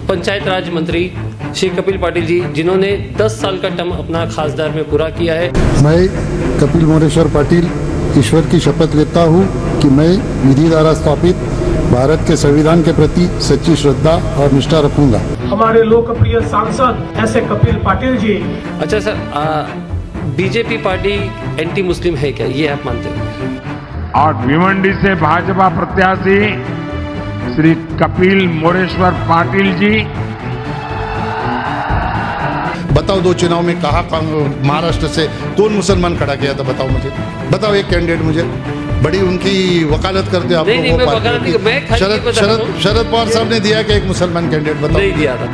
पंचायत राज मंत्री श्री कपिल पाटिल जी, जिन्होंने 10 साल का टर्म अपना खासदार में पूरा किया है। मैं कपिल मोरेश्वर पाटिल ईश्वर की शपथ लेता हूँ कि मैं विधि द्वारा स्थापित भारत के संविधान के प्रति सच्ची श्रद्धा और निष्ठा रखूंगा। हमारे लोकप्रिय सांसद ऐसे कपिल पाटिल जी। अच्छा sir, BJP party anti Muslim है क्या, ये आप मानते हैं? और भिवंडी से भाजपा प्रत्याशी श्री कपिल मोरेश्वर पाटिल जी। बताओ, 2 चुनाव में कहा महाराष्ट्र से कौन मुसलमान खड़ा किया था? बताओ मुझे, बताओ एक कैंडिडेट मुझे। बड़ी उनकी वकालत करते हो आप लोगों को। शरद पवार साहब ने दिया कि एक मुसलमान कैंडिडेट? बताओ। नहीं दिया था।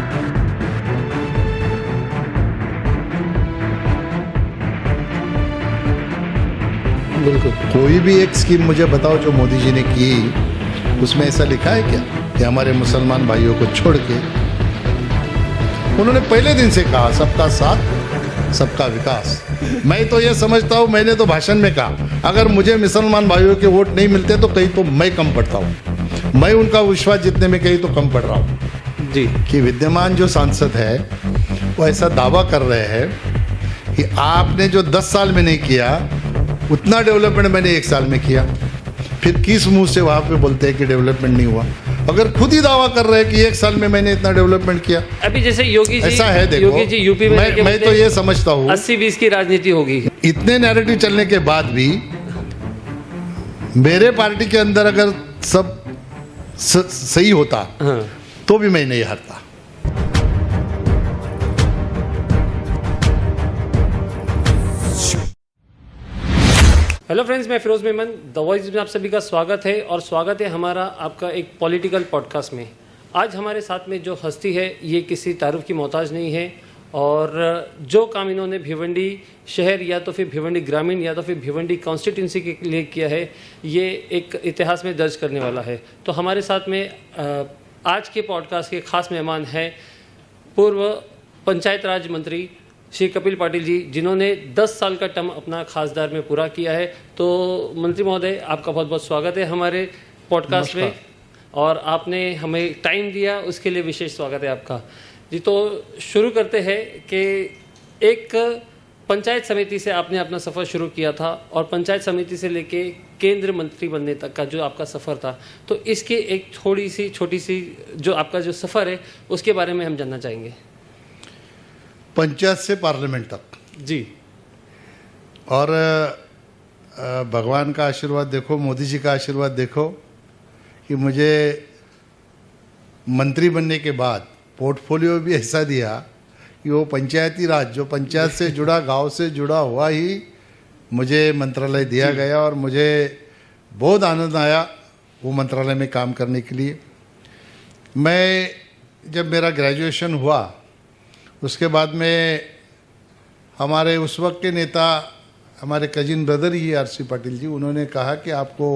बिल्कुल। कोई भी एक स्कीम मुझे बताओ जो मोदी जी ने की, उसमें ऐसा लिखा है क्या कि हमारे मुसलमान भाइयों को छोड़ के? उन्होंने पहले दिन से कहा सबका साथ सबका विकास। मैं तो ये समझता हूँ, मैंने तो भाषण में कहा, अगर मुझे मुसलमान भाइयों के वोट नहीं मिलते तो कहीं तो मैं कम पड़ता हूँ। मैं उनका विश्वास जीतने में कहीं तो कम पड़ रहा हूँ जी। कि विद्यमान जो सांसद है वो ऐसा दावा कर रहे हैं कि आपने जो 10 साल में नहीं किया उतना डेवलपमेंट मैंने 1 साल में किया। फिर किस मुंह से वहाँ पे बोलते हैं कि डेवलपमेंट नहीं हुआ, अगर खुद ही दावा कर रहे हैं कि 1 साल में मैंने इतना डेवलपमेंट किया? अभी जैसे योगी जी, ऐसा है, देखो योगी जी यूपी में मैं तो ये समझता हूँ 80-20 की राजनीति होगी। इतने नैरेटिव चलने के बाद भी मेरे पार्टी के अंदर अगर सब सही होता तो भी मैं नहीं हारता। हेलो फ्रेंड्स, मैं फिरोज मेमन, द वॉइस में आप सभी का स्वागत है और स्वागत है हमारा आपका एक पॉलिटिकल पॉडकास्ट में। आज हमारे साथ में जो हस्ती है ये किसी तारुफ की मोहताज नहीं है और जो काम इन्होंने भिवंडी शहर या तो फिर भिवंडी ग्रामीण या तो फिर भिवंडी कॉन्स्टिट्यूंसी के लिए किया है, ये एक इतिहास में दर्ज करने वाला है। तो हमारे साथ में आज के पॉडकास्ट के खास मेहमान हैं पूर्व पंचायत राज मंत्री श्री कपिल पाटिल जी, जिन्होंने 10 साल का टर्म अपना खासदार में पूरा किया है। तो मंत्री महोदय, आपका बहुत बहुत स्वागत है हमारे पॉडकास्ट में और आपने हमें टाइम दिया, उसके लिए विशेष स्वागत है आपका जी। तो शुरू करते हैं कि एक पंचायत समिति से आपने अपना सफ़र शुरू किया था और पंचायत समिति से लेके केंद्र मंत्री बनने तक का जो आपका सफ़र था, तो इसके एक छोटी सी जो आपका जो सफ़र है उसके बारे में हम जानना चाहेंगे। पंचायत से पार्लियामेंट तक जी। और भगवान का आशीर्वाद देखो, मोदी जी का आशीर्वाद देखो कि मुझे मंत्री बनने के बाद पोर्टफोलियो भी ऐसा दिया कि वो पंचायती राज, जो पंचायत से जुड़ा, गांव से जुड़ा हुआ ही मुझे मंत्रालय दिया गया और मुझे बहुत आनंद आया वो मंत्रालय में काम करने के लिए। मैं जब मेरा ग्रेजुएशन हुआ उसके बाद में हमारे उस वक्त के नेता, हमारे कजिन ब्रदर ही आरसी पाटिल जी, उन्होंने कहा कि आपको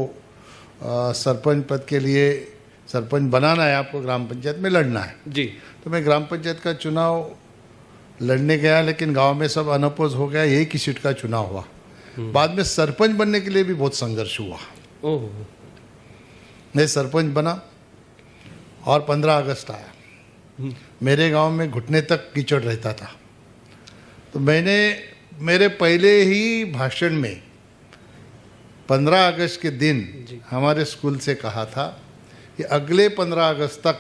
सरपंच पद के लिए सरपंच बनाना है, आपको ग्राम पंचायत में लड़ना है जी। तो मैं ग्राम पंचायत का चुनाव लड़ने गया, लेकिन गांव में सब अनअपोज हो गया, यही की सीट का चुनाव हुआ। बाद में सरपंच बनने के लिए भी बहुत संघर्ष हुआ। ओह। मैं सरपंच बना और 15 अगस्त आया। मेरे गांव में घुटने तक कीचड़ रहता था, तो मैंने मेरे पहले ही भाषण में 15 अगस्त के दिन हमारे स्कूल से कहा था कि अगले 15 अगस्त तक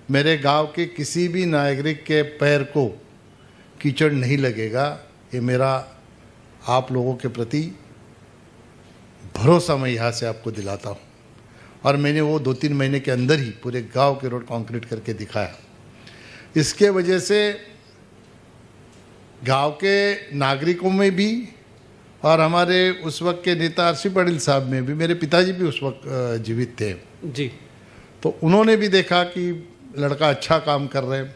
मेरे गांव के किसी भी नागरिक के पैर को कीचड़ नहीं लगेगा। ये मेरा आप लोगों के प्रति भरोसा मैं यहाँ से आपको दिलाता हूँ। और मैंने वो 2-3 महीने के अंदर ही पूरे गांव के रोड कंक्रीट करके दिखाया। इसके वजह से गांव के नागरिकों में भी और हमारे उस वक्त के नेता आरसी पाटिल साहब में भी, मेरे पिताजी भी उस वक्त जीवित थे जी, तो उन्होंने भी देखा कि लड़का अच्छा काम कर रहे हैं।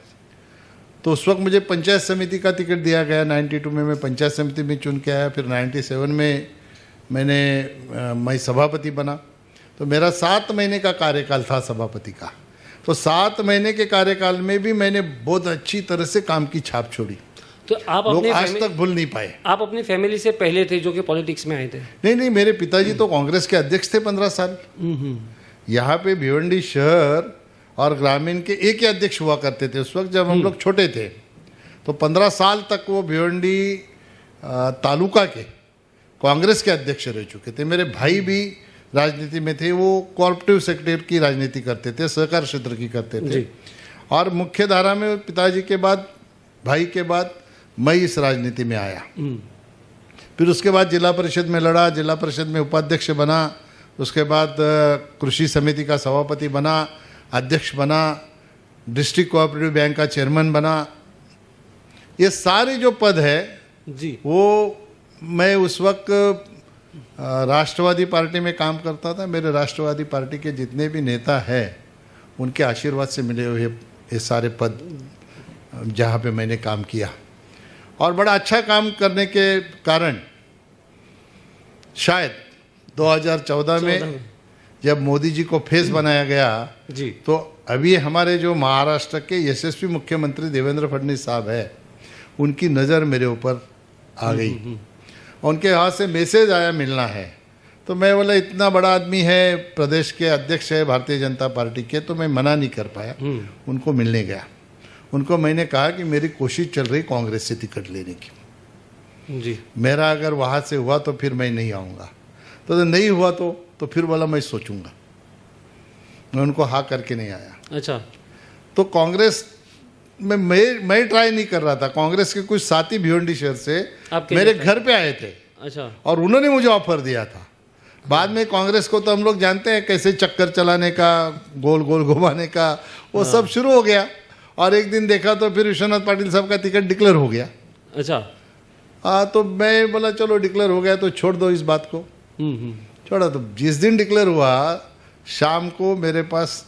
तो उस वक्त मुझे पंचायत समिति का टिकट दिया गया। 92 में मैं पंचायत समिति में चुन के आया। फिर 97 में मैं सभापति बना। तो मेरा 7 महीने का कार्यकाल था सभापति का। तो 7 महीने के कार्यकाल में भी मैंने बहुत अच्छी तरह से काम की छाप छोड़ी। तो आप लोग अपने आज तक भूल नहीं पाए। आप अपनी फैमिली से पहले थे जो कि पॉलिटिक्स में आए थे? नहीं, मेरे पिताजी तो कांग्रेस के अध्यक्ष थे 15 साल। यहाँ पे भिवंडी शहर और ग्रामीण के एक ही अध्यक्ष हुआ करते थे उस वक्त जब हम लोग छोटे थे। तो 15 साल तक वो भिवंडी तालुका के कांग्रेस के अध्यक्ष रह चुके थे। मेरे भाई भी राजनीति में थे, वो कोऑपरेटिव सेक्टर की राजनीति करते थे, सहकार क्षेत्र की करते थे। और मुख्य धारा में पिताजी के बाद, भाई के बाद मैं इस राजनीति में आया। फिर उसके बाद जिला परिषद में लड़ा, जिला परिषद में उपाध्यक्ष बना, उसके बाद कृषि समिति का सभापति बना, अध्यक्ष बना, डिस्ट्रिक्ट कोऑपरेटिव बैंक का चेयरमैन बना। ये सारे जो पद है जी, वो मैं उस वक्त राष्ट्रवादी पार्टी में काम करता था। मेरे राष्ट्रवादी पार्टी के जितने भी नेता हैं उनके आशीर्वाद से मिले हुए ये सारे पद जहाँ पे मैंने काम किया। और बड़ा अच्छा काम करने के कारण शायद 2014 में जब मोदी जी को फेस बनाया गया जी, तो अभी हमारे जो महाराष्ट्र के यशस्वी मुख्यमंत्री देवेंद्र फडणवीस साहब है, उनकी नज़र मेरे ऊपर आ गई। उनके हाथ से मैसेज आया मिलना है। तो मैं बोला इतना बड़ा आदमी है, प्रदेश के अध्यक्ष है भारतीय जनता पार्टी के, तो मैं मना नहीं कर पाया। उनको मिलने गया। उनको मैंने कहा कि मेरी कोशिश चल रही कांग्रेस से टिकट लेने की जी, मेरा अगर वहाँ से हुआ तो फिर मैं नहीं आऊँगा। तो नहीं हुआ तो फिर बोला मैं सोचूंगा। मैं उनको हाँ करके नहीं आया। अच्छा, तो कांग्रेस में मैं ट्राई नहीं कर रहा था। कांग्रेस के कुछ साथी भिवंडी शहर से आपके मेरे घर पे आए थे अच्छा, और उन्होंने मुझे ऑफर दिया था। बाद में कांग्रेस को तो हम लोग जानते हैं कैसे चक्कर चलाने का, गोल गोल घुमाने का, वो सब शुरू हो गया। और एक दिन देखा तो फिर विश्वनाथ पाटिल साहब का टिकट डिक्लेयर हो गया। अच्छा, तो मैं बोला चलो डिक्लेयर हो गया तो छोड़ दो इस बात को। छोड़ा। तो जिस दिन डिक्लेयर हुआ शाम को मेरे पास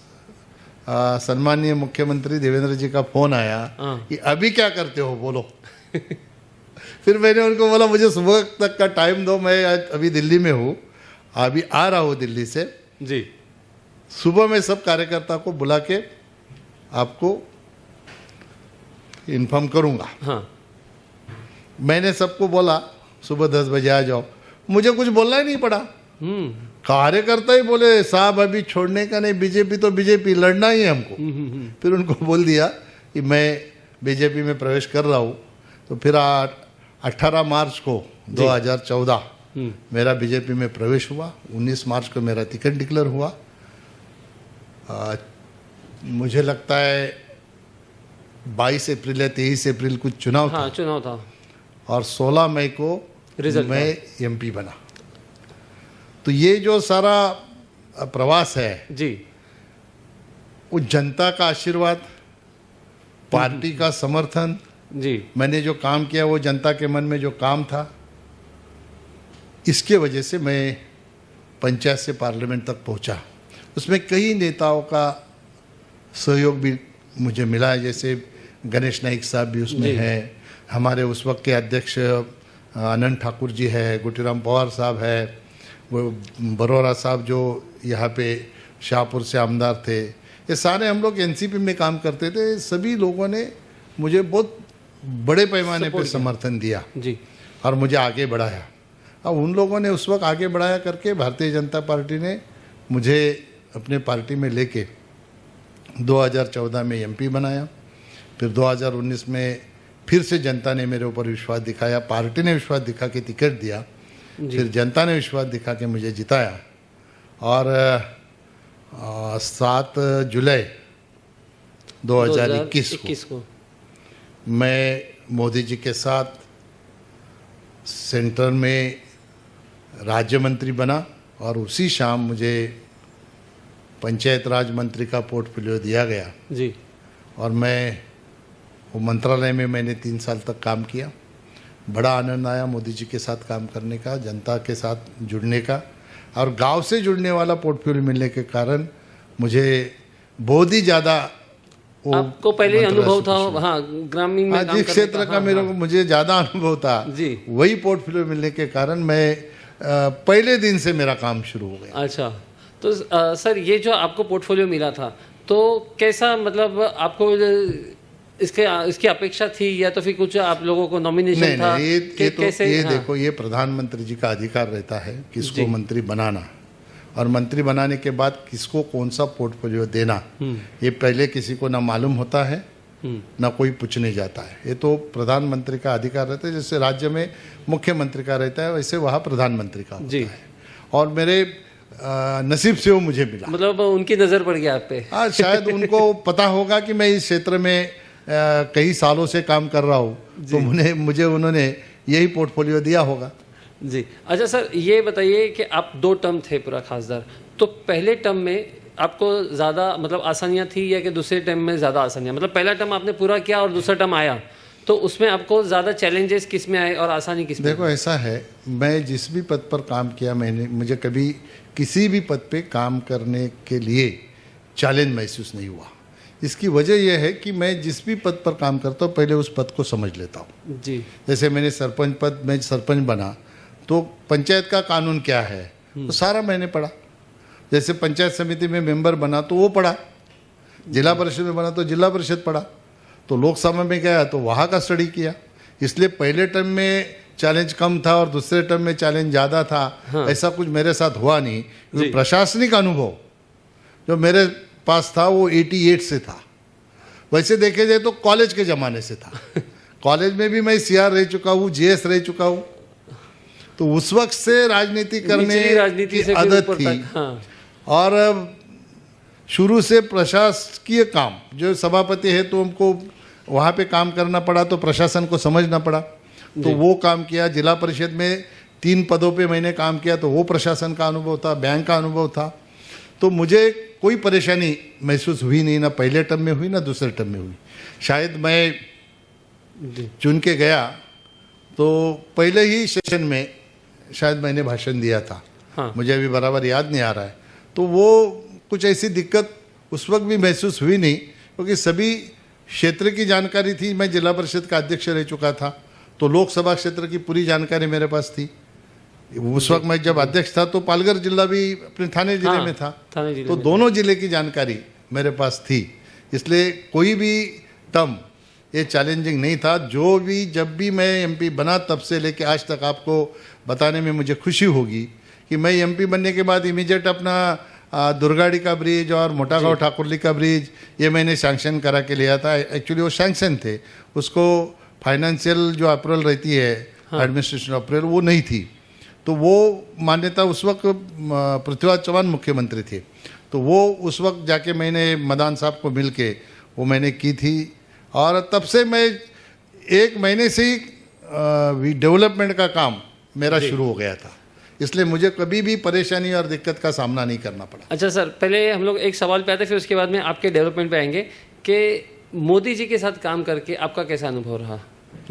सम्माननीय मुख्यमंत्री देवेंद्र जी का फोन आया कि अभी क्या करते हो बोलो। फिर मैंने उनको बोला मुझे सुबह तक का टाइम दो, मैं अभी दिल्ली में हूँ, अभी आ रहा हूँ दिल्ली से जी, सुबह मैं सब कार्यकर्ता को बुला के आपको इन्फॉर्म करूँगा। हाँ, मैंने सबको बोला सुबह 10 बजे आ जाओ। मुझे कुछ बोलना ही नहीं पड़ा। कार्यकर्ता ही बोले साहब अभी छोड़ने का नहीं, बीजेपी तो बीजेपी, लड़ना ही है हमको। फिर उनको बोल दिया कि मैं बीजेपी में प्रवेश कर रहा हूँ। तो फिर 18 मार्च को 2014 मेरा बीजेपी में प्रवेश हुआ। 19 मार्च को मेरा टिकट डिक्लेयर हुआ। मुझे लगता है 22 अप्रैल या 23 अप्रैल कुछ चुनाव था। हाँ, चुनाव था और 16 मई को रिजल्ट मैं एमपी बना। तो ये जो सारा प्रवास है जी, वो जनता का आशीर्वाद, पार्टी का समर्थन, जी, मैंने जो काम किया वो जनता के मन में जो काम था, इसके वजह से मैं पंचायत से पार्लियामेंट तक पहुंचा। उसमें कई नेताओं का सहयोग भी मुझे मिला है, जैसे गणेश नाइक साहब भी उसमें है, हमारे उस वक्त के अध्यक्ष अनंत ठाकुर जी है, गुटीराम पवार साहब है, वो बरोरा साहब जो यहाँ पे शाहपुर से आमदार थे। ये सारे हम लोग एनसीपी में काम करते थे। सभी लोगों ने मुझे बहुत बड़े पैमाने पे समर्थन दिया जी, और मुझे आगे बढ़ाया। अब उन लोगों ने उस वक्त आगे बढ़ाया करके भारतीय जनता पार्टी ने मुझे अपने पार्टी में लेके 2014 में एमपी बनाया। फिर 2019 में फिर से जनता ने मेरे ऊपर विश्वास दिखाया, पार्टी ने विश्वास दिखा के टिकट दिया। फिर जनता ने विश्वास दिखा के मुझे जिताया। और 7 जुलाई 2021 को मैं मोदी जी के साथ सेंटर में राज्य मंत्री बना और उसी शाम मुझे पंचायत राज मंत्री का पोर्टफोलियो दिया गया जी, और मैं वो मंत्रालय में मैंने 3 साल तक काम किया। बड़ा आनंद आया मोदी जी के साथ काम करने का, जनता के साथ जुड़ने का, और गांव से जुड़ने वाला पोर्टफोलियो मिलने के कारण मुझे बहुत ही ज़्यादा आपको पहले अनुभव था। हाँ, ग्रामीण में काम जिस करने क्षेत्र का, का मेरे को मुझे ज़्यादा अनुभव था जी, वही पोर्टफोलियो मिलने के कारण मैं पहले दिन से मेरा काम शुरू हो गया। अच्छा, तो सर ये जो आपको पोर्टफोलियो मिला था तो कैसा, मतलब आपको इसकी अपेक्षा थी या तो फिर कुछ आप लोगों को नॉमिनेशन था? ये कैसे? देखो, ये प्रधानमंत्री जी का अधिकार रहता है किसको मंत्री बनाना, और मंत्री बनाने के बाद किसको कौन सा पोर्टफोलियो देना, ये पहले किसी को ना मालूम होता है ना कोई पूछने जाता है। ये तो प्रधानमंत्री का अधिकार रहता है, जैसे राज्य में मुख्यमंत्री का रहता है वैसे वहाँ प्रधानमंत्री का होता है। और मेरे नसीब से वो मुझे मिला, मतलब उनकी नज़र पड़ गया आप पे। हाँ, शायद उनको पता होगा कि मैं इस क्षेत्र में कई सालों से काम कर रहा हूँ, तो मुझे उन्होंने यही पोर्टफोलियो दिया होगा। जी अच्छा सर, ये बताइए कि आप 2 टर्म थे पूरा खासदार, तो पहले टर्म में आपको ज़्यादा मतलब आसानियाँ थी या कि दूसरे टर्म में ज़्यादा आसानियाँ? मतलब पहला टर्म आपने पूरा किया और दूसरा टर्म आया, तो उसमें आपको ज़्यादा चैलेंजेस किस में आए और आसानी किस में? देखो ऐसा है, मैं जिस भी पद पर काम किया मुझे कभी किसी भी पद पे काम करने के लिए चैलेंज महसूस नहीं हुआ। इसकी वजह यह है कि मैं जिस भी पद पर काम करता हूँ पहले उस पद को समझ लेता हूँ। जी। जैसे मैंने सरपंच पद में सरपंच बना तो पंचायत का कानून क्या है तो सारा मैंने पढ़ा। जैसे पंचायत समिति में मेंबर बना तो वो पढ़ा, जिला परिषद में बना तो जिला परिषद पढ़ा, तो लोकसभा में गया तो वहाँ का स्टडी किया। इसलिए पहले टर्म में चैलेंज कम था और दूसरे टर्म में चैलेंज ज़्यादा था। हाँ। ऐसा कुछ मेरे साथ हुआ नहीं। तो प्रशासनिक अनुभव जो मेरे पास था वो 88 से था। वैसे देखे जाए तो कॉलेज के ज़माने से था। कॉलेज में भी मैं CR रह चुका हूँ, GS रह चुका हूँ, तो उस वक्त से राजनीति करने की आदत थी। हाँ। और शुरू से प्रशासकीय काम, जो सभापति है तो हमको वहाँ पे काम करना पड़ा, तो प्रशासन को समझना पड़ा, तो वो काम किया। जिला परिषद में 3 पदों पे मैंने काम किया, तो वो प्रशासन का अनुभव था, बैंक का अनुभव था। तो मुझे कोई परेशानी महसूस हुई नहीं, ना पहले टर्म में हुई ना दूसरे टर्म में हुई। शायद मैं चुन के गया तो पहले ही सेशन में शायद मैंने भाषण दिया था। हाँ। मुझे अभी बराबर याद नहीं आ रहा है। तो वो कुछ ऐसी दिक्कत उस वक्त भी महसूस हुई नहीं, क्योंकि सभी क्षेत्र की जानकारी थी। मैं जिला परिषद का अध्यक्ष रह चुका था, तो लोकसभा क्षेत्र की पूरी जानकारी मेरे पास थी। उस वक्त मैं जब अध्यक्ष था तो पालघर जिला भी अपने थाने जिले में था, तो दोनों जिले की जानकारी मेरे पास थी। इसलिए कोई भी टर्म ये चैलेंजिंग नहीं था। जो भी जब भी मैं MP बना तब से लेके आज तक आपको बताने में मुझे खुशी होगी कि मैं MP बनने के बाद इमीडिएट अपना दुर्गाड़ी का ब्रिज और मोटा गाँव ठाकुरली का ब्रिज ये मैंने सैंक्शन करा के लिया था। एक्चुअली वो सैंक्शन थे, उसको फाइनेंशियल जो अप्रूवल रहती है, एडमिनिस्ट्रेशन अप्रूवल वो नहीं थी, तो वो मान्यता उस वक्त पृथ्वीराज चौहान मुख्यमंत्री थे, तो वो उस वक्त जाके मैंने मदान साहब को मिल के वो मैंने की थी। और तब से मैं 1 महीने से ही डेवलपमेंट का काम मेरा शुरू हो गया था, इसलिए मुझे कभी भी परेशानी और दिक्कत का सामना नहीं करना पड़ा। अच्छा सर, पहले हम लोग एक सवाल पे आते, फिर उसके बाद में आपके डेवलपमेंट पे आएंगे कि मोदी जी के साथ काम करके आपका कैसा अनुभव रहा?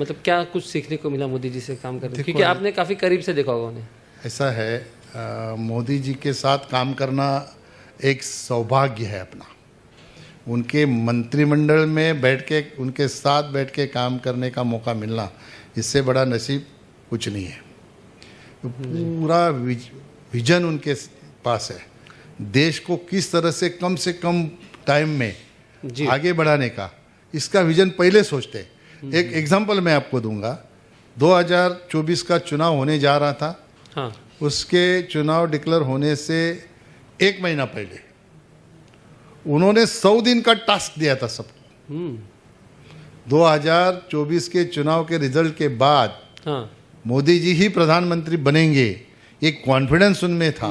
मतलब क्या कुछ सीखने को मिला मोदी जी से काम करके, क्योंकि आपने काफ़ी करीब से देखा होगा उन्हें। ऐसा है, मोदी जी के साथ काम करना एक सौभाग्य है अपना। उनके मंत्रिमंडल में बैठ के उनके साथ बैठ के काम करने का मौका मिलना, इससे बड़ा नसीब कुछ नहीं है। पूरा विजन उनके पास है, देश को किस तरह से कम टाइम में आगे बढ़ाने का, इसका विजन पहले सोचते हैं। एक एग्जांपल मैं आपको दूंगा, 2024 का चुनाव होने जा रहा था। हाँ। उसके चुनाव डिक्लेयर होने से 1 महीना पहले उन्होंने 100 दिन का टास्क दिया था सबको। 2024 के चुनाव के रिजल्ट के बाद हाँ। मोदी जी ही प्रधानमंत्री बनेंगे, एक कॉन्फिडेंस उनमें था।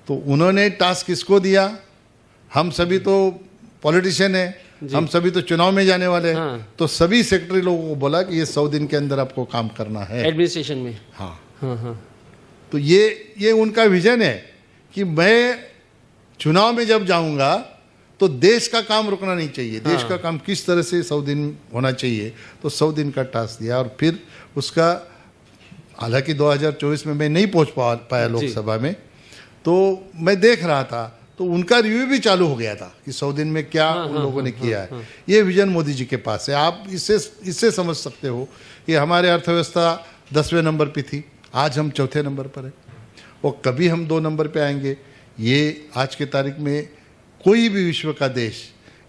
तो उन्होंने टास्क किसको दिया? हम सभी तो पॉलिटिशियन है, हम सभी तो चुनाव में जाने वाले हैं। हाँ। तो सभी सेक्रेटरी लोगों को बोला कि ये 100 दिन के अंदर आपको काम करना है एडमिनिस्ट्रेशन में। हाँ हाँ हाँ। तो ये उनका विजन है कि मैं चुनाव में जब जाऊंगा तो देश का काम रुकना नहीं चाहिए। हाँ। देश का काम किस तरह से 100 दिन होना चाहिए, तो 100 दिन का टास्क दिया। और फिर उसका, हालांकि 2024 में मैं नहीं पहुंच पाया लोकसभा में, तो मैं देख रहा था, तो उनका रिव्यू भी चालू हो गया था कि 100 दिन में क्या उन लोगों ने किया है। ये विजन मोदी जी के पास है। आप इससे समझ सकते हो कि हमारे अर्थव्यवस्था 10वें नंबर पे थी, आज हम 4थे नंबर पर है, और कभी हम 2 नंबर पे आएंगे, ये आज के तारीख में कोई भी विश्व का देश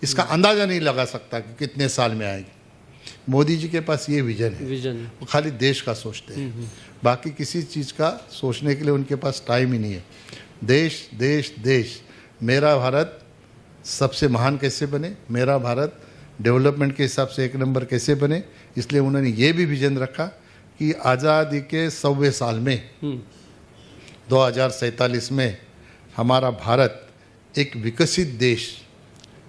इसका अंदाजा नहीं लगा सकता कि कितने साल में आएगी। मोदी जी के पास ये विजन है, वो खाली देश का सोचते हैं, बाकी किसी चीज़ का सोचने के लिए उनके पास टाइम ही नहीं है। देश देश देश, मेरा भारत सबसे महान कैसे बने, मेरा भारत डेवलपमेंट के हिसाब से एक नंबर कैसे बने। इसलिए उन्होंने ये भी विजन रखा कि आज़ादी के 100वें साल में 2047 में हमारा भारत एक विकसित देश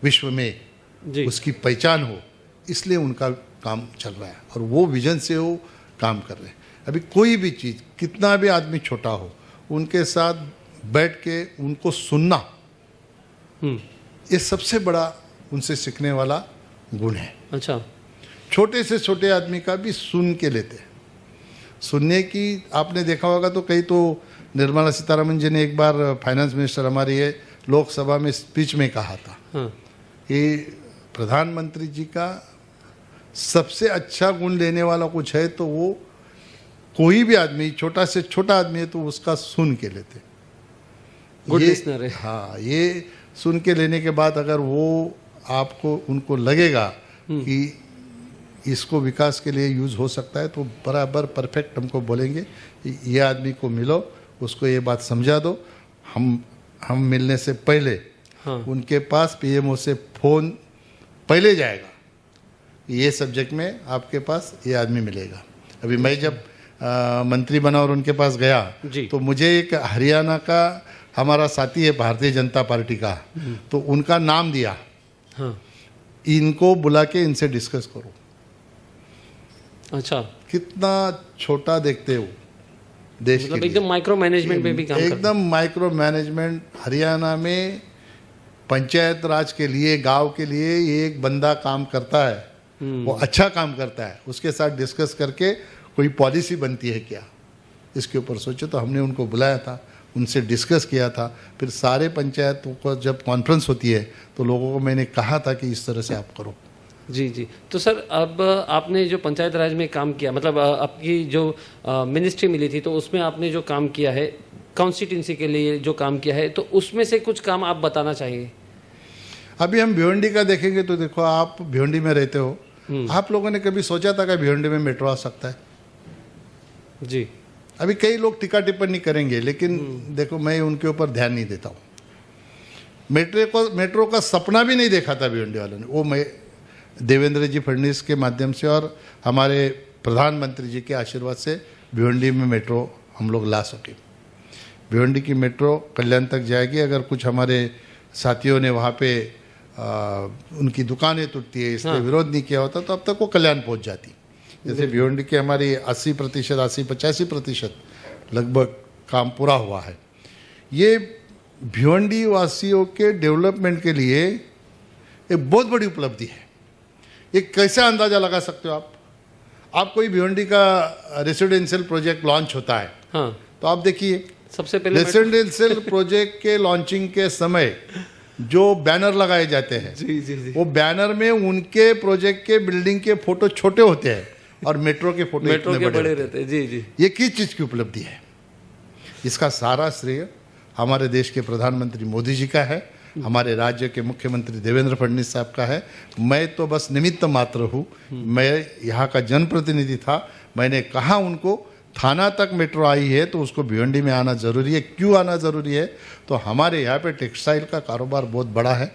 विश्व में जी। उसकी पहचान हो, इसलिए उनका काम चल रहा है और वो विजन से वो काम कर रहे हैं। अभी कोई भी चीज़, कितना भी आदमी छोटा हो, उनके साथ बैठ के उनको सुनना, ये सबसे बड़ा उनसे सीखने वाला गुण है। अच्छा, छोटे से छोटे आदमी का भी सुन के लेते हैं। सुनने की आपने देखा होगा तो कहीं तो निर्मला सीतारमण जी ने एक बार फाइनेंस मिनिस्टर हमारी है लोकसभा में स्पीच में कहा था हाँ, कि प्रधानमंत्री जी का सबसे अच्छा गुण लेने वाला कुछ है तो वो कोई भी आदमी, छोटा से छोटा आदमी है तो उसका सुन के लेते। गुड ये- लिसनर है। हाँ, ये सुन के लेने के बाद अगर वो आपको, उनको लगेगा कि इसको विकास के लिए यूज़ हो सकता है तो बराबर परफेक्ट हमको बोलेंगे, ये आदमी को मिलो, उसको ये बात समझा दो। हम मिलने से पहले हाँ। उनके पास पीएमओ से फ़ोन पहले जाएगा, ये सब्जेक्ट में आपके पास ये आदमी मिलेगा। अभी मैं जब मंत्री बना और उनके पास गया जी। तो मुझे एक हरियाणा का हमारा साथी है भारतीय जनता पार्टी का, तो उनका नाम दिया, हाँ, इनको बुला के इनसे डिस्कस करो। अच्छा, कितना छोटा देखते हो देश मतलब के एकदम लिए। माइक्रो मैनेजमेंट में भी काम करते एकदम माइक्रो मैनेजमेंट। हरियाणा में पंचायत राज के लिए, गांव के लिए ये एक बंदा काम करता है, वो अच्छा काम करता है, उसके साथ डिस्कस करके कोई पॉलिसी बनती है क्या, इसके ऊपर सोचो। तो हमने उनको बुलाया था, उनसे डिस्कस किया था। फिर सारे पंचायतों को जब कॉन्फ्रेंस होती है तो लोगों को मैंने कहा था कि इस तरह से आप करो। जी जी। तो सर, अब आपने जो पंचायत राज में काम किया, मतलब आपकी जो मिनिस्ट्री मिली थी, तो उसमें आपने जो काम किया है, कॉन्स्टिट्यूंसी के लिए जो काम किया है, तो उसमें से कुछ काम आप बताना चाहिए। अभी हम भिवंडी का देखेंगे तो देखो, आप भिवंडी में रहते हो, आप लोगों ने कभी सोचा था कि भिवंडी में मेट्रो आ सकता है? जी। अभी कई लोग टीका टिप्पणी करेंगे, लेकिन देखो मैं उनके ऊपर ध्यान नहीं देता हूँ। मेट्रो का सपना भी नहीं देखा था भिवंडी वालों ने। वो मैं देवेंद्र जी फडणवीस के माध्यम से और हमारे प्रधानमंत्री जी के आशीर्वाद से भिवंडी में मेट्रो हम लोग ला सके। भिवंडी की मेट्रो कल्याण तक जाएगी। अगर कुछ हमारे साथियों ने वहाँ पे उनकी दुकानें टूटती है इसलिए विरोध नहीं किया होता तो अब तक वो कल्याण पहुँच जाती। जैसे भिवंडी की हमारी 80-85% लगभग काम पूरा हुआ है। ये भिवंडी वासियों के डेवलपमेंट के लिए एक बहुत बड़ी उपलब्धि है। ये कैसे अंदाज़ा लगा सकते हो आप कोई भिवंडी का रेसिडेंशियल प्रोजेक्ट लॉन्च होता है, हाँ, तो आप देखिए सबसे पहले रेसिडेंशियल प्रोजेक्ट के लॉन्चिंग के समय जो बैनर लगाए जाते हैं, जी जी जी, वो बैनर में उनके प्रोजेक्ट के बिल्डिंग के फोटो छोटे होते हैं और मेट्रो के फोटो मेट्रो इतने के बड़े बड़े होते हैं। रहते हैं। जी जी। ये किस चीज़ की उपलब्धि है? इसका सारा श्रेय हमारे देश के प्रधानमंत्री मोदी जी का है, हमारे राज्य के मुख्यमंत्री देवेंद्र फडणवीस साहब का है। मैं तो बस निमित्त मात्र हूँ। मैं यहाँ का जनप्रतिनिधि था। मैंने कहा उनको, थाना तक मेट्रो आई है तो उसको भिवंडी में आना ज़रूरी है। क्यों आना ज़रूरी है? तो हमारे यहाँ पे टेक्सटाइल का कारोबार बहुत बड़ा है,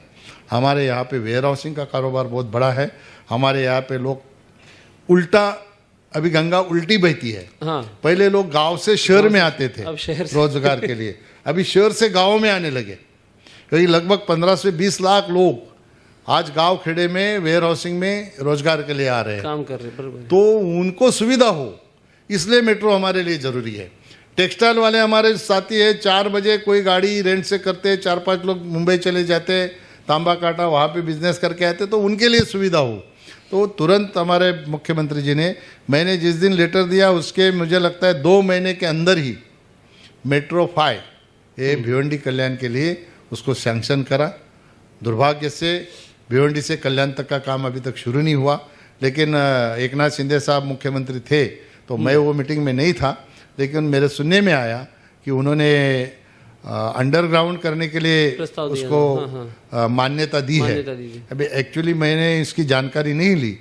हमारे यहाँ पे वेयर हाउसिंग का कारोबार बहुत बड़ा है, हमारे यहाँ पे लोग उल्टा, अभी गंगा उल्टी बहती है। हाँ, पहले लोग गांव से शहर में आते थे अब शहर से रोजगार के लिए, अभी शहर से गांव में आने लगे। क्योंकि लगभग 15 से 20 लाख लोग आज गांव खेड़े में वेयर हाउसिंग में रोजगार के लिए आ रहे हैं। काम कर रहे हैं, बराबर। तो उनको सुविधा हो इसलिए मेट्रो हमारे लिए ज़रूरी है। टेक्सटाइल वाले हमारे साथी है, 4 बजे कोई गाड़ी रेंट से करते, 4-5 लोग मुंबई चले जाते, तांबा काटा वहाँ पे बिजनेस करके आते, तो उनके लिए सुविधा हो। तो तुरंत हमारे मुख्यमंत्री जी ने, मैंने जिस दिन लेटर दिया उसके मुझे लगता है 2 महीने के अंदर ही मेट्रो 5 ये भिवंडी कल्याण के लिए उसको सैंक्शन करा। दुर्भाग्य से भिवंडी से कल्याण तक का काम अभी तक शुरू नहीं हुआ, लेकिन एक नाथ शिंदे साहब मुख्यमंत्री थे तो मैं वो मीटिंग में नहीं था, लेकिन मेरे सुनने में आया कि उन्होंने अंडरग्राउंड करने के लिए प्रस्ताव दिया। उसको मान्यता दी है। मान्यता दी थी। अभी एक्चुअली मैंने इसकी जानकारी नहीं ली,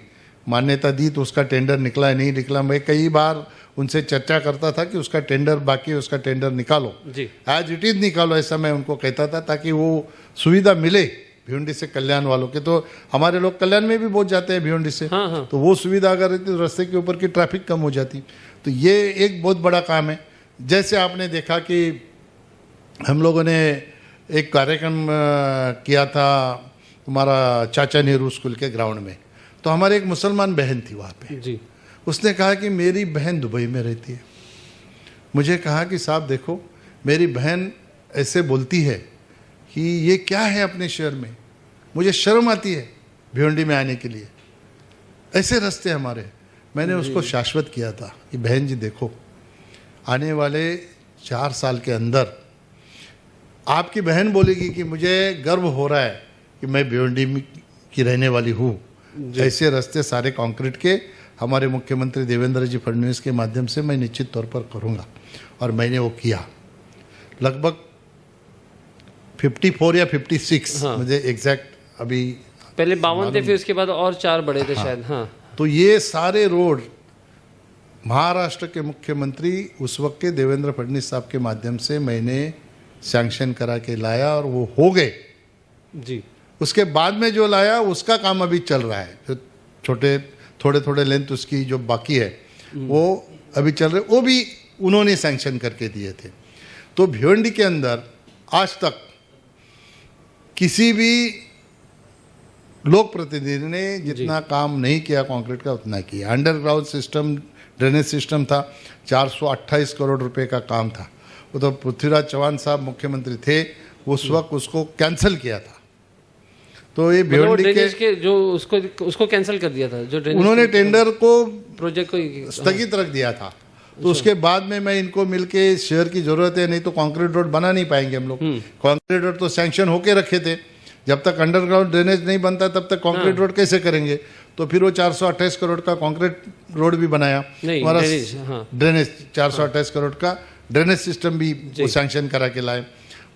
मान्यता दी तो उसका टेंडर निकला नहीं निकला। मैं कई बार उनसे चर्चा करता था कि उसका टेंडर बाकी है, उसका टेंडर निकालो, जी एज इट इज निकालो, ऐसा मैं उनको कहता था ताकि वो सुविधा मिले भिवंडी से कल्याण वालों के। तो हमारे लोग कल्याण में भी बहुत जाते हैं भिवंडी से, हाँ, हाँ। तो वो सुविधा अगर रहती तो रास्ते के ऊपर की ट्रैफिक कम हो जाती। तो ये एक बहुत बड़ा काम है। जैसे आपने देखा कि हम लोगों ने एक कार्यक्रम किया था हमारा चाचा नेहरू स्कूल के ग्राउंड में, तो हमारे एक मुसलमान बहन थी वहाँ पे, जी उसने कहा कि मेरी बहन दुबई में रहती है। मुझे कहा कि साहब देखो, मेरी बहन ऐसे बोलती है कि ये क्या है अपने शहर में, मुझे शर्म आती है भिवंडी में आने के लिए, ऐसे रास्ते हमारे। मैंने उसको शाश्वत किया था कि बहन जी देखो, आने वाले 4 साल के अंदर आपकी बहन बोलेगी कि मुझे गर्व हो रहा है कि मैं भिवंडी की रहने वाली हूँ। ऐसे रास्ते सारे कंक्रीट के हमारे मुख्यमंत्री देवेंद्र जी फडणवीस के माध्यम से मैं निश्चित तौर पर करूँगा, और मैंने वो किया। लगभग 54 या 56, हाँ। मुझे एग्जैक्ट अभी पहले 52 थे, फिर उसके बाद और 4 बड़े थे शायद। हाँ तो ये सारे रोड महाराष्ट्र के मुख्यमंत्री उस वक्त के देवेंद्र फडणवीस साहब के माध्यम से मैंने सैंक्शन करा के लाया, और वो हो गए। जी उसके बाद में जो लाया उसका काम अभी चल रहा है, जो छोटे थोड़े थोड़े लेंथ उसकी जो बाकी है वो अभी चल रहे, वो भी उन्होंने सैंक्शन करके दिए थे। तो भिवंडी के अंदर आज तक किसी भी लोक प्रतिनिधि ने जितना काम नहीं किया कंक्रीट का, उतना किया। अंडरग्राउंड सिस्टम, ड्रेनेज सिस्टम था, 428 करोड़ रुपए का काम था। वो तो पृथ्वीराज चौहान साहब मुख्यमंत्री थे उस वक्त, उसको कैंसिल किया था। तो ये मतलब वो भिवंडी ड्रेनेज के जो उसको कैंसिल कर दिया था, जो ड्रेनेज उन्होंने टेंडर को प्रोजेक्ट को स्थगित रख दिया था। तो उसके बाद में मैं इनको मिलके शहर की जरूरत है, नहीं तो कंक्रीट रोड बना नहीं पाएंगे हम लोग। कंक्रीट रोड तो सैंक्शन होके रखे थे, जब तक अंडरग्राउंड ड्रेनेज नहीं बनता तब तक कंक्रीट रोड कैसे करेंगे। तो फिर वो 428 करोड़ का कंक्रीट रोड भी बनाया, हमारा ड्रेनेज 428 करोड़ का ड्रेनेज सिस्टम भी वो सैंक्शन करा के लाए।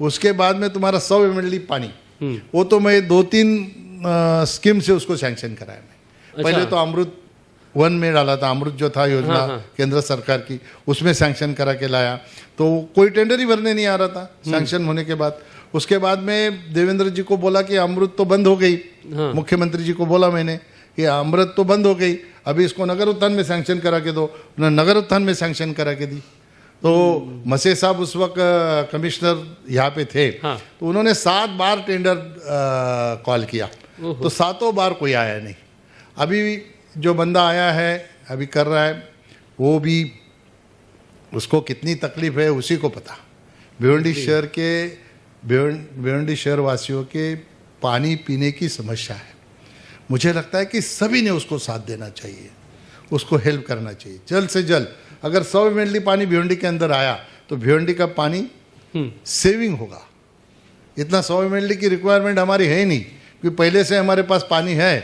उसके बाद में तुम्हारा 100 MLD पानी, वो तो मैं 2-3 स्कीम से उसको सैंक्शन कराया मैं। पहले तो अमृत 1 में डाला था, अमृत जो था योजना केंद्र सरकार की, उसमें सैंक्शन करा के लाया। तो कोई टेंडर ही भरने नहीं आ रहा था सैंक्शन होने के बाद। उसके बाद में देवेंद्र जी को बोला कि अमृत तो बंद हो गई, मुख्यमंत्री जी को बोला मैंने कि अमृत तो बंद हो गई, अभी इसको नगर उत्थान में सैंक्शन करा के दो। उन्होंने नगर उत्थान में सैंक्शन करा के दी। तो मसे साहब उस वक्त कमिश्नर यहाँ पे थे, तो उन्होंने 7 बार टेंडर कॉल किया, तो 7 बार कोई आया नहीं। अभी जो बंदा आया है अभी कर रहा है, वो भी उसको कितनी तकलीफ है उसी को पता। भिवंडी शहर के भिवंडी शहर वासियों के पानी पीने की समस्या है। मुझे लगता है कि सभी ने उसको साथ देना चाहिए, उसको हेल्प करना चाहिए जल्द से जल्द। अगर 100 MLD पानी भिवंडी के अंदर आया तो भिवंडी का पानी सेविंग होगा। इतना 100 MLD की रिक्वायरमेंट हमारी है ही नहीं, क्योंकि पहले से हमारे पास पानी है।